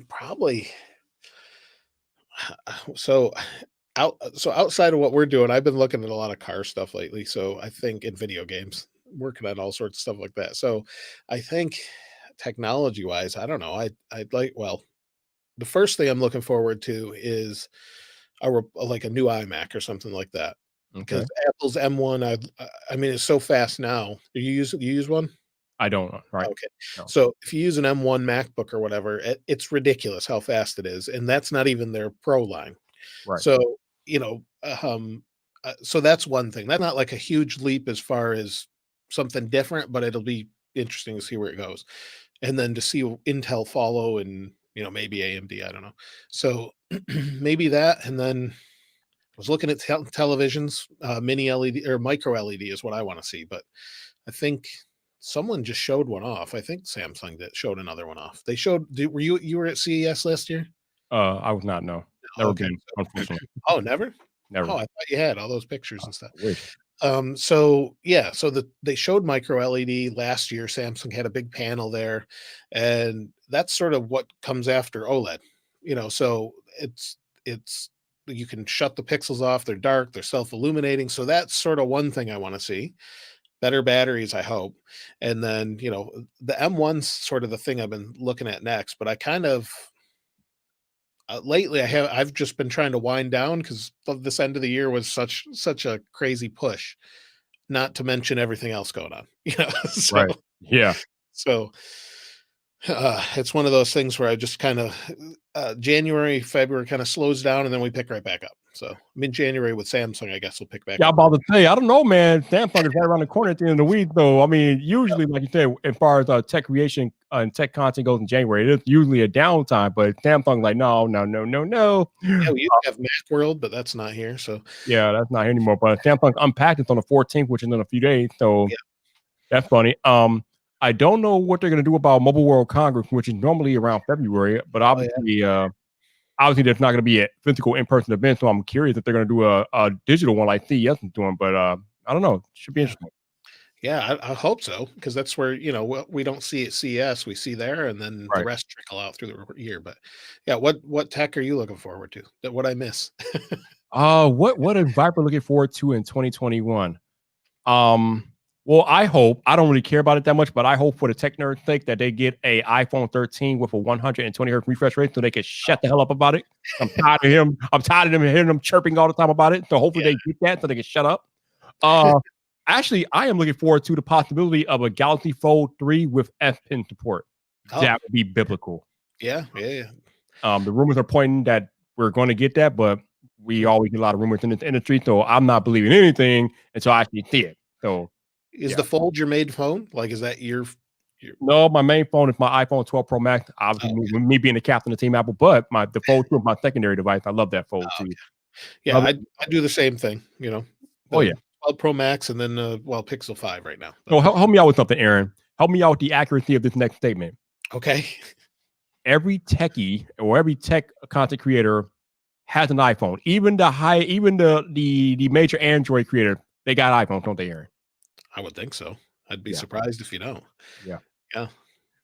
Probably. So outside of what we're doing, I've been looking at a lot of car stuff lately. So I think in video games, working on all sorts of stuff like that. So I think technology wise, I don't know. I'd like, well, the first thing I'm looking forward to is like a new iMac or something like that. Okay. Because Apple's M1, I mean, it's so fast now. Do you use one? I don't know. Right. Okay. No. So if you use an M1 MacBook or whatever, it's ridiculous how fast it is. And that's not even their Pro line. Right. So, so that's one thing. That's not like a huge leap as far as something different, but it'll be interesting to see where it goes. And then to see Intel follow, and, maybe AMD, I don't know. So maybe that. And then I was looking at televisions, mini LED or micro LED is what I want to see. But I think someone just showed one off. I think Samsung that showed another one off. They showed, were you were at CES last year? I would not know. Never Okay. been, unfortunately. Oh, never? Never. Oh, I thought you had all those pictures I and stuff. wish. So yeah, so they showed micro LED last year. Samsung had a big panel there, and that's sort of what comes after OLED. So it's you can shut the pixels off. They're dark. They're self-illuminating. So that's sort of one thing I want to see. Better batteries, I hope. And then the M1's sort of the thing I've been looking at next. But I kind of lately I've just been trying to wind down because this end of the year was such a crazy push, not to mention everything else going on. So Right. Yeah. so it's one of those things where I just kind of January, February kind of slows down, and then we pick right back up. So January with Samsung, I guess we'll pick back Yeah, I'm up. about to say, I don't know, man. Samsung is right around the corner at the end of the week, though. I mean, usually, like you said, as far as tech creation and tech content goes in January, it's usually a downtime. But Samsung's like, no, no, no, no, no. Yeah, we used to have Macworld, but that's not here. So Yeah, that's not here anymore. But Samsung Unpacked is on the 14th, which is in a few days. So yeah, that's funny. I don't know what they're gonna do about Mobile World Congress, which is normally around February, but oh yeah. obviously there's not gonna be a physical in-person event. So I'm curious if they're gonna do a digital one like CES is doing. But I don't know. Should be interesting. Yeah, I hope so, because that's where what we don't see at CES, we see there, and then the Right. rest trickle out through the year. But yeah, what tech are you looking forward to? That what I miss? What is Viper looking forward to in 2021? Well, I don't really care about it that much, but I hope for the tech nerd's sake that they get a iPhone 13 with a 120 hertz refresh rate so they can shut the hell up about it. I'm tired of him. I'm tired of them hearing them chirping all the time about it. So hopefully they get that so they can shut up. Actually, I am looking forward to the possibility of a Galaxy Fold 3 with S Pen support. Oh. That would be biblical. Yeah. The rumors are pointing that we're going to get that, but we always get a lot of rumors in this industry, so I'm not believing anything until I actually see it. So, Is the Fold your main phone? Like, is that your? no, my main phone is my iPhone 12 Pro Max. Obviously, me being the captain of Team Apple, but the Fold 2 is my secondary device. I love that Fold 2. Yeah, I do the same thing. Oh yeah, 12 Pro Max, and then Pixel 5 right now. So help me out with something, Aaron. Help me out with the accuracy of this next statement. Okay. Every techie or every tech content creator has an iPhone. Even the major Android creator, they got iPhones, don't they, Aaron? I would think so. I'd be surprised if you don't. Yeah. Some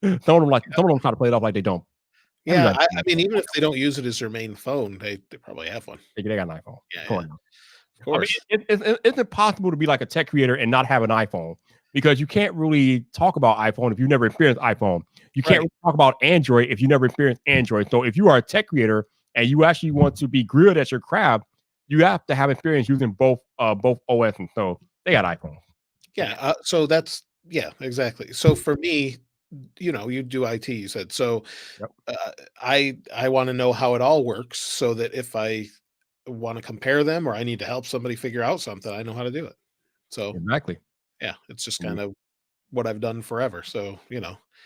of them try to play it off like they don't. Yeah, I mean, even if they don't use it as their main phone, they probably have one. They got an iPhone. Yeah, Come on of now. course. I mean, it's impossible to be like a tech creator and not have an iPhone because you can't really talk about iPhone if you've never experienced iPhone. You can't really talk about Android if you never experienced Android. So if you are a tech creator and you actually want to be good at your craft, you have to have experience using both OS. And so they got iPhones. Yeah. So that's Yeah, exactly. So for me, you do IT, you said. So Yep. I want to know how it all works so that if I want to compare them or I need to help somebody figure out something, I know how to do it. So Exactly. yeah, it's just Mm. kind of what I've done forever. So,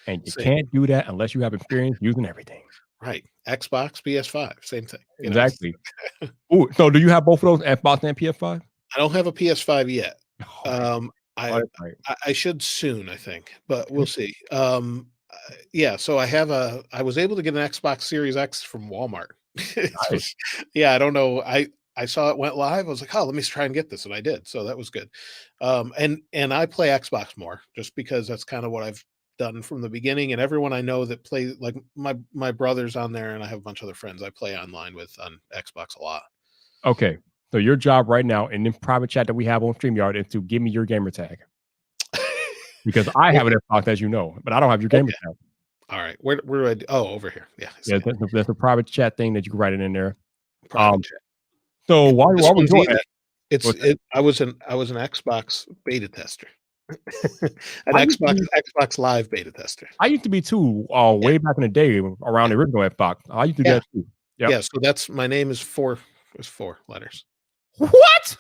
And you say can't do that unless you have experience using everything. right. Xbox, PS5, same thing. Exactly. Ooh, so do you have both of those, Xbox and PS5? I don't have a PS5 yet. Oh, man. Um, Oh, I that's right. I should soon, I think, but Okay. we'll see. Yeah, so I was able to get an Xbox Series X from Walmart. It Nice. was yeah, I don't know. I saw it went live. I was like, "Oh, let me try and get this," and I did. So that was good. And I play Xbox more just because that's kind of what I've done from the beginning. And everyone I know that play like my brother's on there, and I have a bunch of other friends I play online with on Xbox a lot. Okay. So your job right now in the private chat that we have on StreamYard is to give me your gamer tag. Because I have an Xbox, as you know, but I don't have your gamer Okay. tag. All right. Where do I do? Oh, over here. Yeah, I see Yeah, it. that's a private chat thing that you can write it in there. Private Um, chat. so Okay. This while we're one's doing easy. that, what's that? I was an Xbox beta tester. An I used to Xbox be Xbox Live beta tester. I used to be too, Yeah. way back in the day around Yeah. the original Xbox. I used to do Yeah. that too. Yep. Yeah. So that's my name is four letters. What?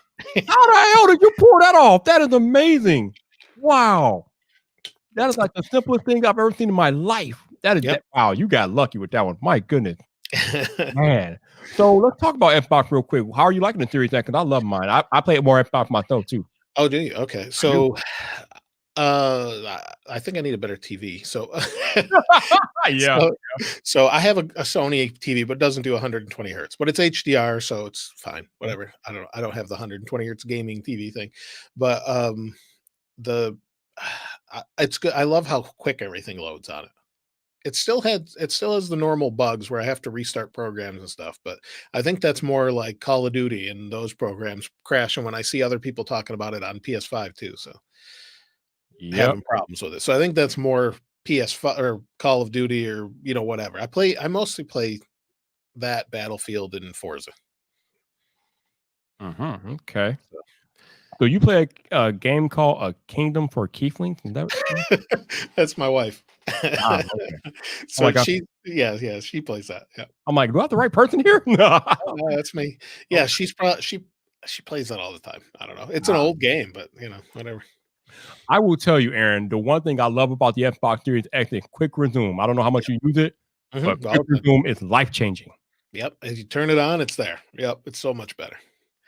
How the hell did you pull that off? That is amazing. Wow. That is like the simplest thing I've ever seen in my life. That is Yep. that. Wow, you got lucky with that one. My goodness, man. So let's talk about Xbox real quick. How are you liking the Series X? Because I love mine. I play it more Xbox myself too. Oh, do you? Okay. I do. So, I think I need a better TV. So, Yeah. so, so I have a Sony TV, but it doesn't do 120 hertz, but it's HDR, so it's fine. Whatever. I don't have the 120 hertz gaming TV thing, but the it's good. I love how quick everything loads on it. It still has the normal bugs where I have to restart programs and stuff, but I think that's more like Call of Duty and those programs crashing when I see other people talking about it on PS5 too. So Yep. having problems with it. So I think that's more PS5 or Call of Duty or whatever. I mostly play that Battlefield and Forza. Okay. So. So you play a game called A Kingdom for Keeflings? Is that what That's my wife. okay. I'm So like, yeah, she plays that. Yeah. do I have the right person here? No. Oh, no, that's me. Yeah, Okay. she plays that all the time. I don't know. It's an Wow. old game, but whatever. I will tell you, Aaron, the one thing I love about the Xbox Series X is quick resume. I don't know how much you use it, but All quick the time. resume is life changing. Yep. As you turn it on, it's there. Yep. It's so much better.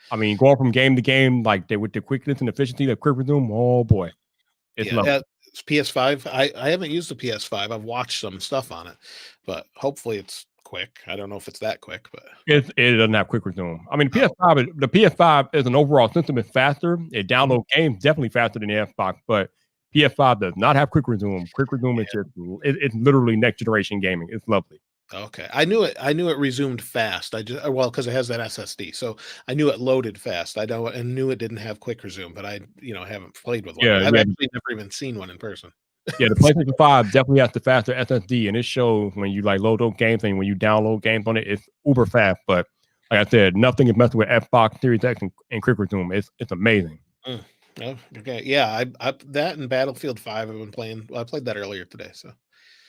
I mean, going from game to game, like with the quickness and efficiency of quick resume, oh boy, it's Yeah. lovely. It's PS5. I haven't used the PS5. I've watched some stuff on it, but hopefully it's quick. I don't know if it's that quick, but It doesn't have quick resume. I mean, oh, the PS5 is an overall system is faster. It mhm. downloads games definitely faster than the Xbox, but PS5 does not have quick resume. Quick resume is Yeah. just it's literally next generation gaming. It's lovely. Okay. I knew it resumed fast. Well, because it has that SSD. So I knew it loaded fast. I knew it didn't have quick resume, but I haven't played with one. Yeah, I've yeah. actually never even seen one in person. Yeah, the PlayStation 5 definitely has the faster SSD, and it shows when you like load those games and when you download games on it, it's uber fast. But like I said, nothing is messing with Xbox Series X and quick resume. It's amazing. Mm. Oh, okay. Yeah, I that and Battlefield 5 I've been playing. Well, I played that earlier today, so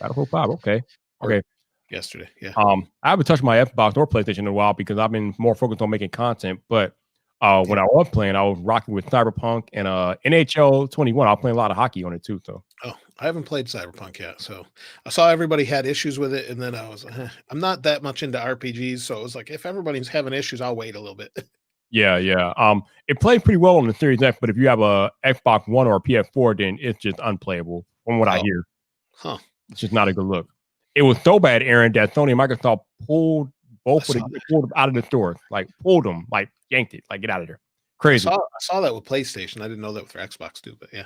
Battlefield 5, okay. or Okay. yesterday. Yeah. I haven't touched my Xbox or PlayStation in a while because I've been more focused on making content. But when Yeah. I was playing, I was rocking with Cyberpunk and NHL 21. I was playing a lot of hockey on it too. So Oh, I haven't played Cyberpunk yet, so I saw everybody had issues with it, and then I was, I'm not that much into RPGs, so it was like if everybody's having issues, I'll wait a little bit. yeah. It played pretty well on the Series X, but if you have a Xbox One or a PS4, then it's just unplayable. From what I Oh, hear, huh. it's just not a good look. It was so bad, Aaron, that Sony and Microsoft pulled I both of saw the that. pulled them out of the store, like pulled them, like yanked it, like get out of there. I Crazy. saw I saw that with PlayStation. I didn't know that with their Xbox too, but yeah.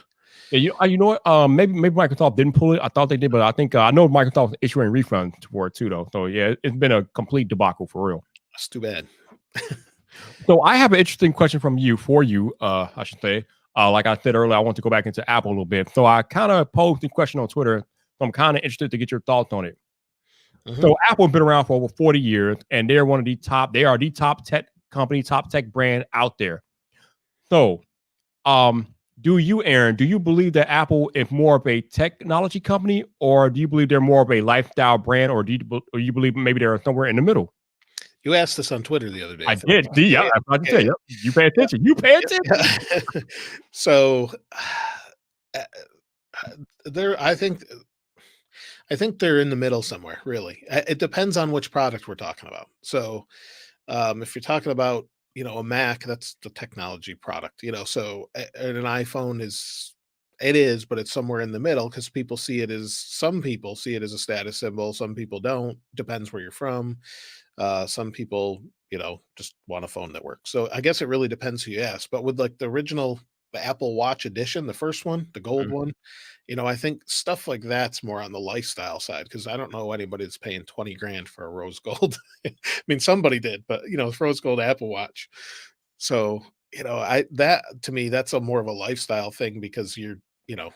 Yeah, you know what? Maybe Microsoft didn't pull it. I thought they did, but I think I know Microsoft was issuing refunds for it too, though. So yeah, it's been a complete debacle for real. That's too bad. So I have an interesting question from you for you. I should say. Like I said earlier, I want to go back into Apple a little bit. So I kind of posed the question on Twitter. So I'm kind of interested to get your thoughts on it. Mhm. So Apple's been around for over 40 years, and they're one of the top. They are the top tech company, top tech brand out there. So, um, Do you, Aaron, do you believe that Apple is more of a technology company, or do you believe they're more of a lifestyle brand, or or you believe maybe they're somewhere in the middle? You asked this on Twitter the other day, I I think. did. See, yeah, Yeah, I'm about to yeah, tell yeah, you. You pay yeah, attention. You pay yeah, attention. yeah. So, uh, they're I think they're in the middle somewhere, really. It depends on which product we're talking about. So, if you're talking about, a Mac, that's the technology product, so and an iPhone is, but it's somewhere in the middle because some people see it as a status symbol, some people don't. Depends where you're from. Some people, just want a phone that works. So I guess it really depends who you ask. But with like the Apple Watch edition, the first one, the gold Mhm. one, I think stuff like that's more on the lifestyle side because I don't know anybody that's paying 20 grand for a rose gold. I mean, somebody did, but it's rose gold Apple Watch. So, I that to me, that's a more of a lifestyle thing because you know,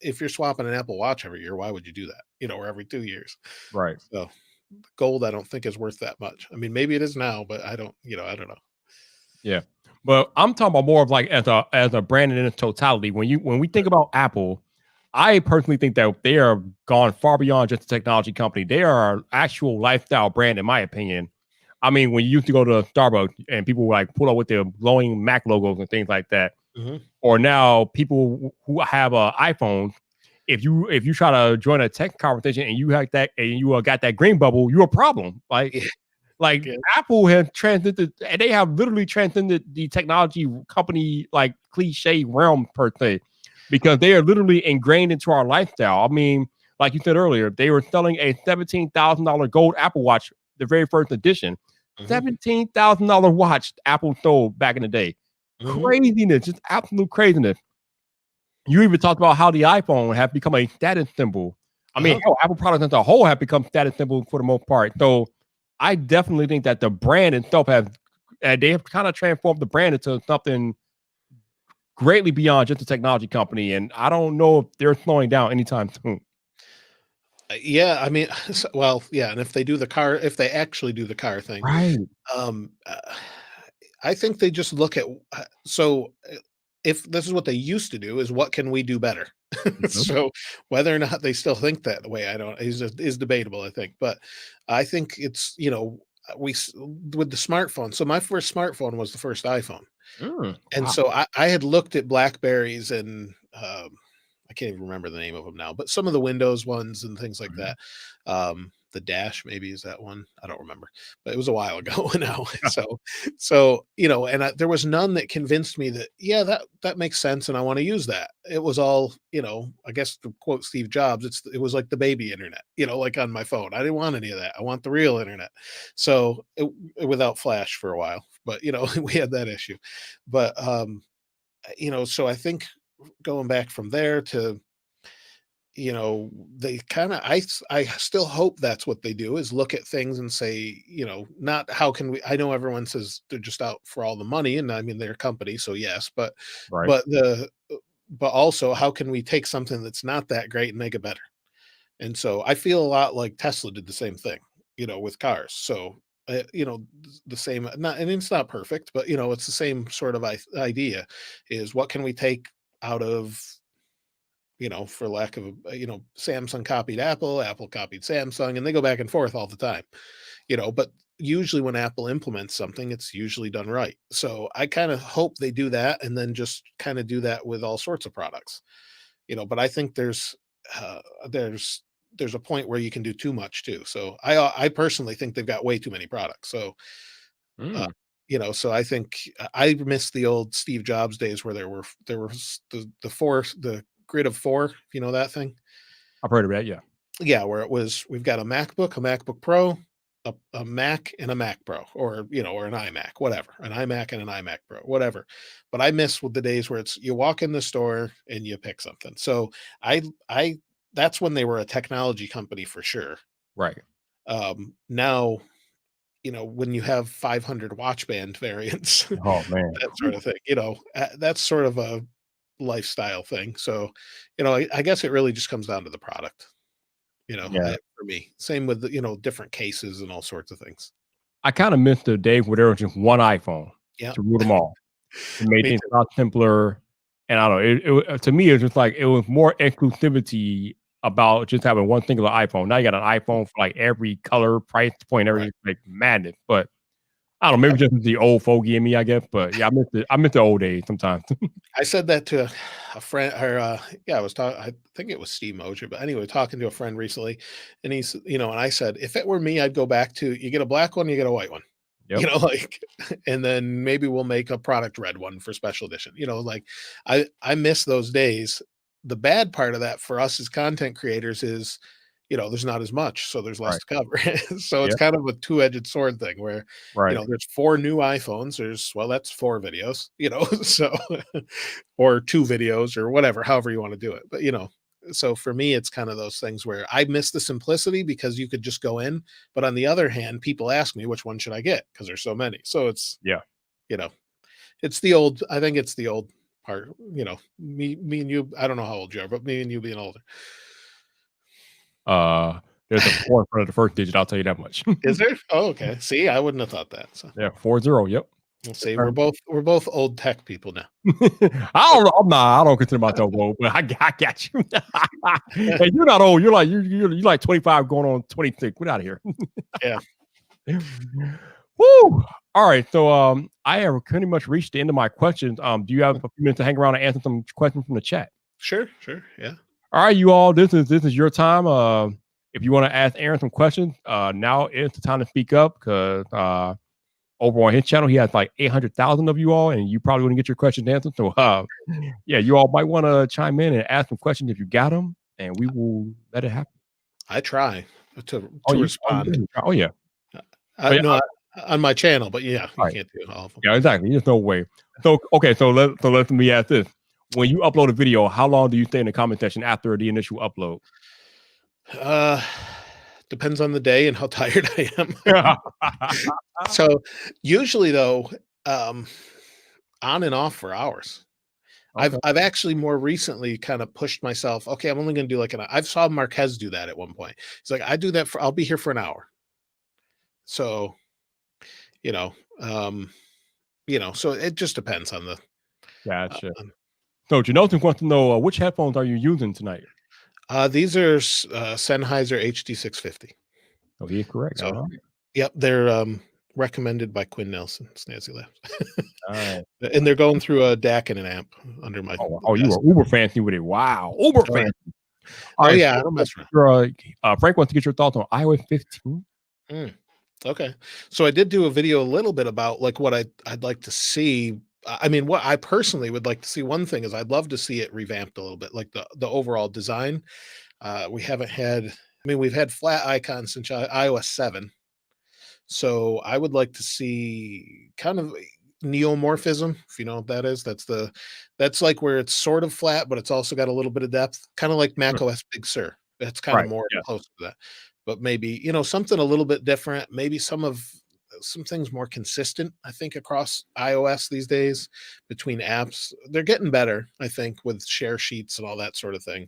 if you're swapping an Apple Watch every year, why would you do that? Or every 2 years. Right. So gold, I don't think is worth that much. I mean, maybe it is now, but I don't know. Yeah. But I'm talking about more of like as a brand in its totality. When we think about Apple, I personally think that they are gone far beyond just a technology company. They are an actual lifestyle brand, in my opinion. I mean, when you used to go to Starbucks and people would like pull up with their glowing Mac logos and things like that, Mhm. or now people who have iPhones, if you try to join a tech conversation and you have that and you got that green bubble, you're a problem. Yeah, Like yeah. Apple has transcended, and they have literally transcended the technology company like cliche realm per se, because they are literally ingrained into our lifestyle. I mean, like you said earlier, they were selling a $17,000 gold Apple Watch, the very first edition. Mhm, $17,000 watch Apple sold back in the day. mhm. Craziness, just absolute craziness. You even talked about how the iPhone have become a status symbol. I mean, Uh-huh. hell, Apple products as a whole have become status symbols for the most part. So I definitely think that the brand itself has they have kind of transformed the brand into something greatly beyond just a technology company. And I don't know if they're slowing down anytime soon. Yeah, I mean, yeah, and if they actually do the car thing, Right. um, I think they just look at if this is what they used to do, is what can we do better? Mhm. So whether or not they still think that way, I don't is debatable, I think. But I think it's, with the smartphone. So my first smartphone was the first iPhone. And Wow. so I had looked at Blackberries and I can't even remember the name of them now, but some of the Windows ones and things like Mhm. that. The Dash maybe is that one. I don't remember, but it was a while ago now. So and there was none that convinced me that yeah that makes sense and I want to use that. It was all I guess to quote Steve Jobs, it was like the baby internet, like on my phone. I didn't want any of that. I want the real internet. So without Flash for a while, but we had that issue. But so I think going back from there to they kind of I still hope that's what they do is look at things and say, not how can we I know everyone says they're just out for all the money and I mean they're a company, so yes, Right. but the but also how can we take something that's not that great and make it better? And so I feel a lot like Tesla did the same thing, with cars. So the same not and it's not perfect, but it's the same sort of idea is what can we take out of for lack of Samsung copied Apple, Apple copied Samsung, and they go back and forth all the time, but usually when Apple implements something, it's usually done right. So I kind of hope they do that and then just kind of do that with all sorts of products, but I think uh, there's there's a point where you can do too much too. So I personally think they've got way too many products. So uh, Mm. so I think I miss the old Steve Jobs days where there was the grid of four, if you know that thing. I've heard of that. Yeah. Yeah, where it was we've got a MacBook Pro, a Mac, and a Mac Pro, or or an iMac, whatever, an iMac and an iMac Pro, whatever. But I miss with the days where it's you walk in the store and you pick something. So I that's when they were a technology company for sure. Right. Now when you have 500 watch band variants, Oh man. that sort of thing, that's sort of a lifestyle thing. So, I guess it really just comes down to the product, Yeah. for me. Same with the, different cases and all sorts of things. I kind of miss the day where there was just one iPhone Yeah, to rule them all. It made me things too. a lot simpler. And I don't know, to me, it's just like it was more exclusivity about just having one singular iPhone. Now you got an iPhone for like every color, price point, Right. everything, like madness. But I don't know, maybe just the old fogey in me, I guess. But yeah, I miss the old days sometimes. I said that to a friend, or yeah, I was talking. I think it was Steve Mosier, but anyway, talking to a friend recently, and he's, and I said, if it were me, I'd go back to you get a black one, you get a white one, Yep. like, and then maybe we'll make a product red one for special edition. Like I miss those days. The bad part of that for us as content creators is, there's not as much, so there's less Right. to cover. So it's Yeah. kind of a two-edged sword thing where, Right. there's 4 new iPhones. That's 4 videos, so or 2 videos or whatever, however you want to do it. But, so for me, it's kind of those things where I miss the simplicity because you could just go in. But on the other hand, people ask me, which one should I get? Because there's so many. So it's, Yeah. it's the old, I think it's the old part, me and you, I don't know how old you are, but me and you being older. There's a 4 in front of the first digit. I'll tell you that much. Is there? Oh, okay. See, I wouldn't have thought that. So Yeah, 40. Yep. we'll see. We're both old tech people now. I don't consider myself old, but I got you. And you're not old. You're like 25 going on 26. Get out of here. Yeah. Woo. All right. So I have pretty much reached the end of my questions. Do you have a few minutes to hang around and answer some questions from the chat? Sure. Yeah. All right, you all. This is your time. If you want to ask Aaron some questions, now is the time to speak up because over on his channel, he has like 800,000 of you all, and you probably wouldn't get your questions answered. So, yeah, you all might want to chime in and ask some questions if you got them, and we will let it happen. I try to You respond. Oh, yeah. No, on my channel, but yeah, you Right. can't do all of them. Yeah, exactly. There's no way. So, okay, so let me ask this. When you upload a video, how long do you stay in the comment section after the initial upload? Depends on the day and how tired I am. So usually though, on and off for hours. Okay. I've actually more recently kind of pushed myself. Okay, I'm only going to do like I've saw Marquez do that at one point. It's like, I'll be here for an hour. So, so it just depends on the. Gotcha. So Janotin wants to know which headphones are you using tonight? These are Sennheiser HD650. Oh, he is correct. So, all right. Yep, they're recommended by Quinn Nelson. Snazzy laughs. All right. And they're going through a DAC and an amp under my. Oh, you were uber fancy with it. Wow, uber fancy. All right, yeah, I don't mess around. Frank wants to get your thoughts on iOS 15. Okay, so I did do a video a little bit about like what I'd like to see. I mean, what I personally would like to see. One thing is I'd love to see it revamped a little bit, like the overall design. We haven't had. I mean, we've had flat icons since iOS 7. So I would like to see kind of neomorphism, if you know what that is. That's like where it's sort of flat, but it's also got a little bit of depth, kind of like macOS Big Sur. That's kind of more close to that. But maybe, something a little bit different, maybe some things more consistent, I think, across iOS these days between apps. They're getting better, I think, with share sheets and all that sort of thing.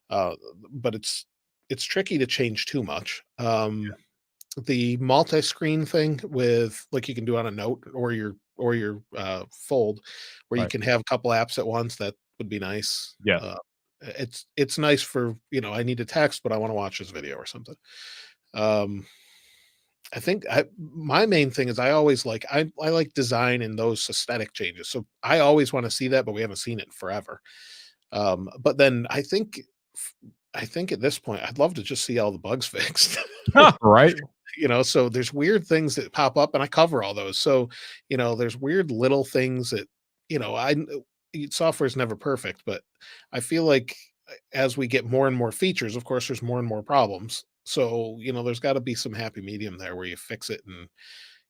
But it's tricky to change too much. The multi-screen thing with like you can do on a note or your fold where you can have a couple apps at once, that would be nice. Yeah. It's nice for, I need to text, but I want to watch this video or something. I think my main thing is I always I like design and those aesthetic changes. So I always want to see that, but we haven't seen it in forever. But then I think at this point, I'd love to just see all the bugs fixed. Right. So there's weird things that pop up and I cover all those. So, there's weird little things that, software is never perfect, but I feel like as we get more and more features, of course, there's more and more problems. So, there's got to be some happy medium there where you fix it and,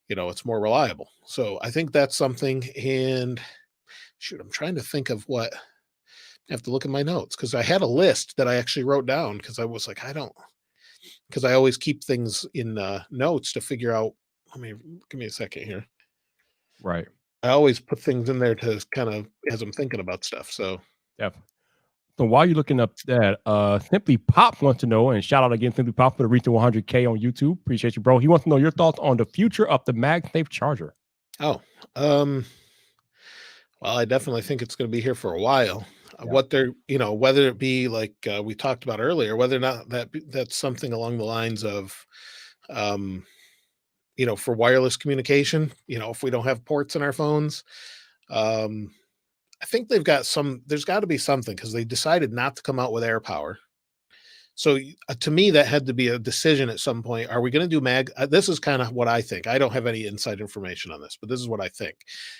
it's more reliable. So I think that's something. And shoot, I'm trying to think of what. I have to look at my notes because I had a list that I actually wrote down because I was like, because I always keep things in notes to figure out. Give me a second here. Right. I always put things in there to kind of as I'm thinking about stuff. So definitely. So while you're looking up that, Simply Pop wants to know, and shout out again, Simply Pop, for the reach to 100K on YouTube. Appreciate you, bro. He wants to know your thoughts on the future of the MagSafe charger. Oh, Well, I definitely think it's going to be here for a while. Yeah. What they're, whether it be like we talked about earlier, whether or not that's something along the lines of, um, for wireless communication, if we don't have ports in our phones, um, I think there's got to be something because they decided not to come out with air power. So to me, that had to be a decision at some point. Are we going to do mag? This is kind of what I think. I don't have any inside information on this, but this is what I think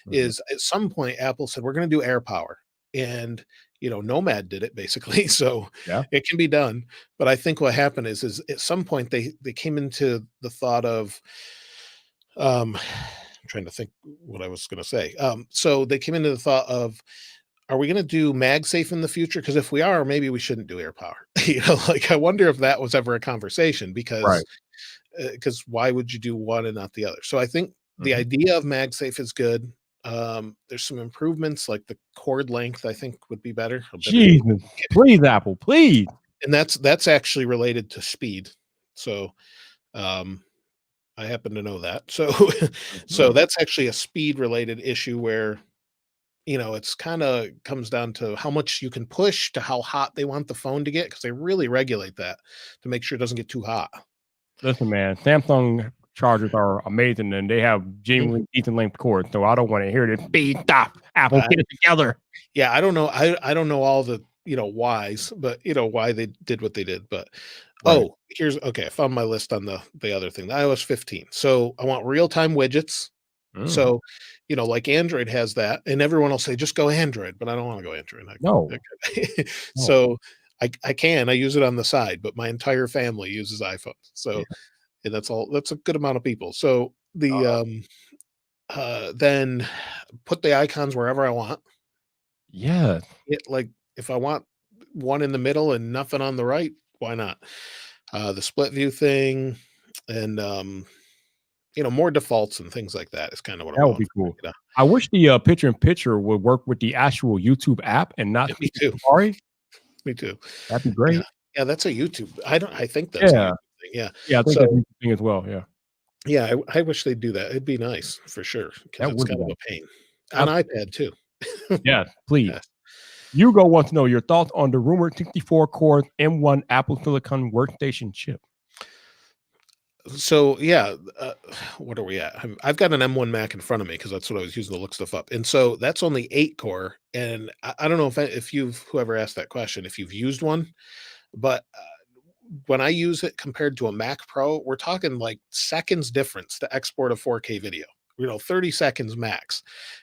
Mhm. is at some point, Apple said, we're going to do air power. And, Nomad did it basically. So Yeah. it can be done. But I think what happened is at some point they came into the thought of, I'm trying to think what I was going to say. So they came into the thought of, are we gonna do MagSafe in the future? Because if we are, maybe we shouldn't do air power. Like, I wonder if that was ever a conversation Right. because why would you do one and not the other? So I think the Mhm. idea of MagSafe is good. There's some improvements, like the cord length, I think would be better, a better Jesus, please, Apple, please. and that's actually related to speed. So, um, I happen to know that. So so Mhm. that's actually a speed related issue where it's kinda comes down to how much you can push to how hot they want the phone to get because they really regulate that to make sure it doesn't get too hot. Listen, man, Samsung chargers are amazing, and they have Mhm. genuinely decent length cords, so I don't wanna hear this, "Speed, stop, Apple, I get it together." Yeah, I don't know I don't know all the, whys, but, why they did what they did, but Right. here's okay, I found my list on the other thing, the iOS 15. So, I want real-time widgets. Mm. So, like Android has that, and everyone will say, "Just go Android," but I don't wanna go Android. No, no. So, I use it on the side, but my entire family uses iPhones. Yeah. So and that's a good amount of people. So then put the icons wherever I want. Yes. Like if I want one in the middle and nothing on the right, why not? The split view thing and more defaults and things like that is kind of what I'm That would going be for. cool. I wish the, picture in picture would work with the actual YouTube app and not Yeah, me stupid too. Safari. Me too. That'd be Yeah. great. Yeah, that's a YouTube. I think that's a Yeah. YouTube thing. Yeah. Yeah, I think that's a So YouTube thing as well, yeah. yeah, I wish they'd do that. It'd be nice for sure because That it's would be kind of nice. a pain on Absolutely. iPad too. Yes, please. Yeah. Hugo wants to know your thoughts on the rumored 64-core M1 Apple Silicon workstation chip. So yeah, what are we at? I've got an M1 Mac in front of me because that's what I was using to look stuff up, and so that's only 8 core. And I don't know if you've whoever asked that question if you've used one, but when I use it compared to a Mac Pro, we're talking like seconds difference to export a 4K video. 30 seconds max,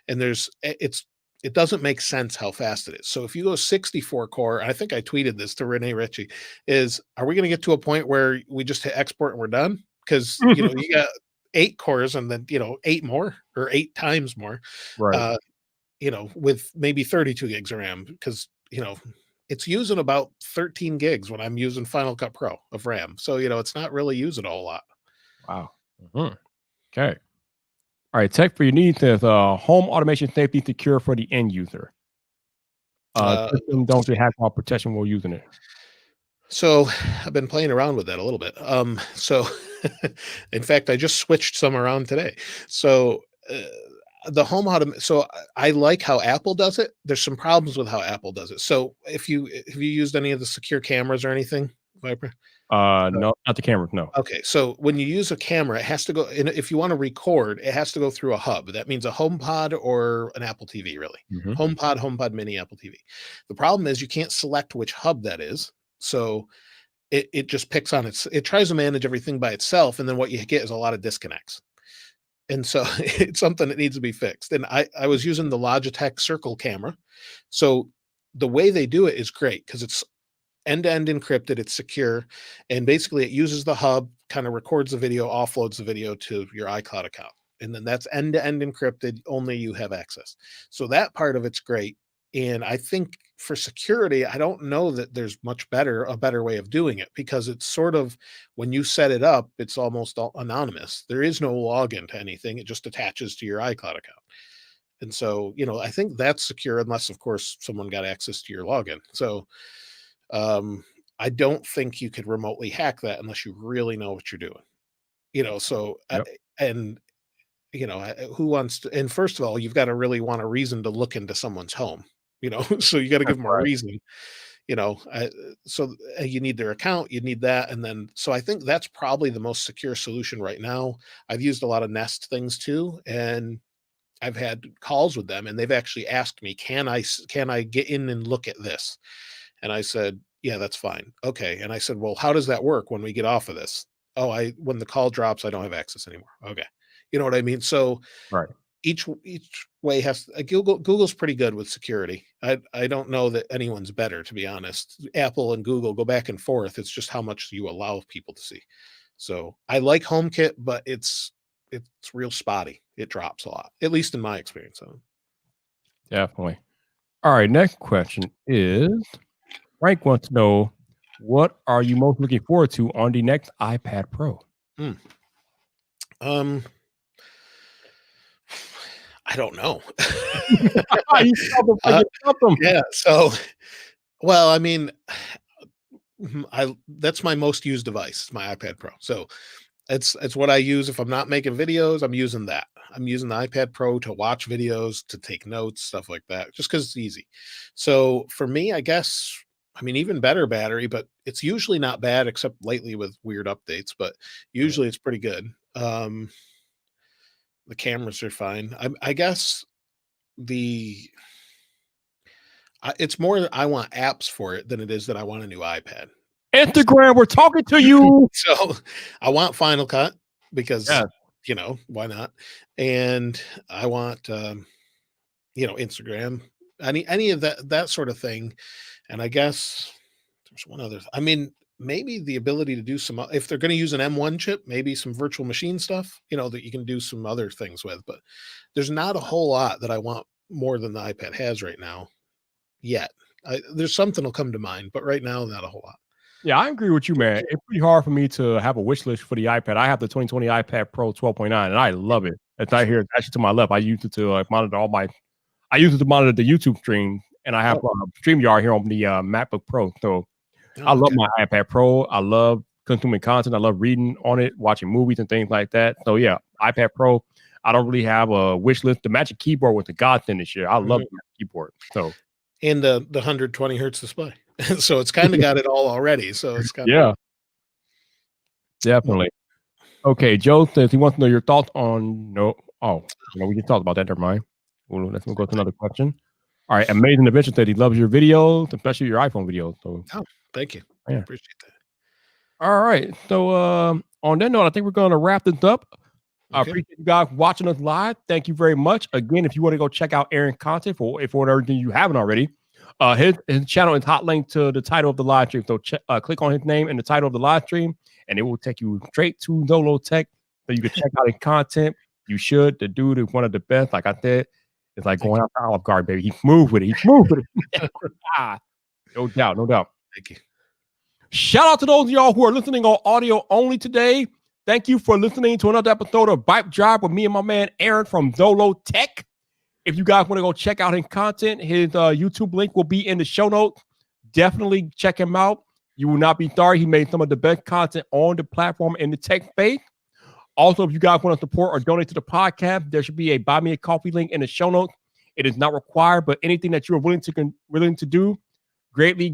and it doesn't make sense how fast it is. So if you go 64 core, I think I tweeted this to Renee Ritchie, are we going to get to a point where we just hit export and we're done? Because you got 8 cores and then eight more or 8 times more, Right. uh, with maybe 32 gigs of RAM because it's using about 13 gigs when I'm using Final Cut Pro of RAM. So it's not really using a whole lot. Wow. Mhm. Okay. All right, tech for your needs says, home automation safety secure for the end user. Uh, System don't get hacked while protection while using it. so I've been playing around with that a little bit. So in fact, I just switched some around today. So uh, the home automation. So I like how Apple does it. There's some problems with how Apple does it. So if you used any of the secure cameras or anything, Viper? No, not the cameras, no. Okay, so when you use a camera, it has to go and if you wanna record, it has to go through a hub. That means a HomePod or an Apple TV, really. Mhm. HomePod Mini, Apple TV. The problem is you can't select which hub that is, so it just picks on it tries to manage everything by itself, and then what you get is a lot of disconnects. And so it's something that needs to be fixed, and I was using the Logitech Circle camera. So the way they do it is great because it's end-to-end encrypted, it's secure, and basically it uses the hub, kind of records the video, offloads the video to your iCloud account. And then that's end-to-end encrypted, only you have access. So that part of it's great. And I think for security, I don't know that there's a better way of doing it because it's sort of when you set it up, it's almost all anonymous. There is no login to anything. It just attaches to your iCloud account. And so, I think that's secure unless of course someone got access to your login. So um, I don't think you could remotely hack that unless you really know what you're doing. So Yep. and who wants to? And first of all, you've got to really want a reason to look into someone's home. So you got to give That's them a right. reason. So you need their account, you need that, and then so I think that's probably the most secure solution right now. I've used a lot of Nest things too, and I've had calls with them, and they've actually asked me, can I get in and look at this? And I said, yeah, that's fine. Okay. And I said, well, how does that work when we get off of this? Oh, when the call drops, I don't have access anymore. Okay. You know what I mean? So Right. each way has Google's pretty good with security. I don't know that anyone's better, to be honest. Apple and Google go back and forth. It's just how much you allow people to see. So I like HomeKit, but it's real spotty. It drops a lot, at least in my experience. Definitely. All right. Next question is Frank wants to know, what are you most looking forward to on the next iPad Pro? I don't know. You stumped him. Yeah. So, well, I mean, that's my most used device, my iPad Pro. So it's what I use if I'm not making videos. I'm using that. I'm using the iPad Pro to watch videos, to take notes, stuff like that, just because it's easy. So for me, I guess, I mean, even better battery, but it's usually not bad, except lately with weird updates. But usually it's pretty good. The cameras are fine. I guess it's more that I want apps for it than it is that I want a new iPad. Instagram, we're talking to you. So I want Final Cut because, Yes. Why not? And I want, Instagram, any of that sort of thing. And I guess there's one other, I mean, maybe the ability to do some, if they're going to use an M1 chip, maybe some virtual machine stuff, that you can do some other things with. But there's not a whole lot that I want more than the iPad has right now yet. There's something will come to mind, but right now, not a whole lot. Yeah, I agree with you, man. It's pretty hard for me to have a wish list for the iPad. I have the 2020 iPad Pro 12.9, and I love it. It's right here. It's actually to my left. I use it to monitor I use it to monitor the YouTube stream, and I have StreamYard here on the MacBook Pro. So I love my iPad Pro. I love consuming content. I love reading on it, watching movies and things like that. So yeah, iPad Pro. I don't really have a wish list. The Magic Keyboard was a godsend this year. I love the Magic Keyboard. So and the 120 hertz display. So it's kind of got it all already. So it's kind of definitely. Okay, Joe says he wants to know your thoughts on we just talked about that. Never mind. Let's go to another question. All right, Amazing Adventure said he loves your videos, especially your iPhone videos. So thank you. Yeah. I appreciate that. All right. So on that note, I think we're going to wrap this up. I appreciate you guys watching us live. Thank you very much. Again, if you want to go check out Aaron's content for everything you haven't already, his channel is hot linked to the title of the live stream. So click on his name and the title of the live stream, and it will take you straight to Zolo Tech, so you can check out his content. You should. The dude is one of the best. Like I said, it's like going out to Olive Garden, baby. He's smooth with it. No doubt. Thank you. Shout out to those of y'all who are listening on audio only today. Thank you for listening to another episode of VypDrive with me and my man Aaron from Zolo Tech. If you guys want to go check out his content, his YouTube link will be in the show notes. Definitely check him out. You will not be sorry. He made some of the best content on the platform in the tech space. Also, if you guys want to support or donate to the podcast, there should be a Buy Me a Coffee link in the show notes. It is not required, but anything that you are willing to do, greatly,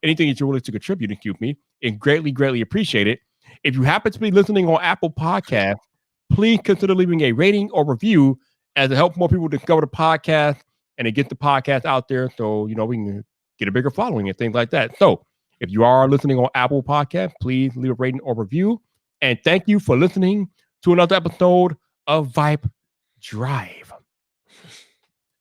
anything that you're willing to contribute, and greatly appreciate it. If you happen to be listening on Apple Podcasts, please consider leaving a rating or review as it helps more people discover the podcast and it gets the podcast out there so, we can get a bigger following and things like that. So if you are listening on Apple Podcasts, please leave a rating or review. And thank you for listening to another episode of VypDrive.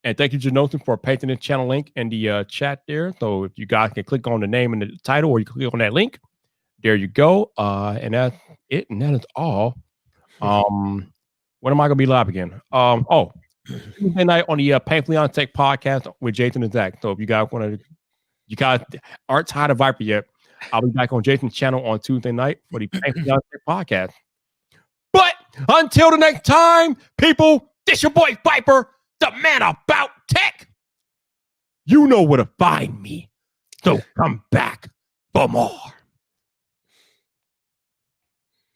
And thank you, Janosen, for pasting the channel link in the chat there. So if you guys can click on the name and the title, or you click on that link, there you go. And that's it. And that is all. When am I going to be live again? Tuesday night on the Pantheon Tech podcast with Jason and Zach. So if you guys aren't tired of Viper yet, I'll be back on Jason's channel on Tuesday night for the Pantheon Tech podcast. But until the next time, people, this your boy Viper, the man about tech. You know where to find me. So come back for more.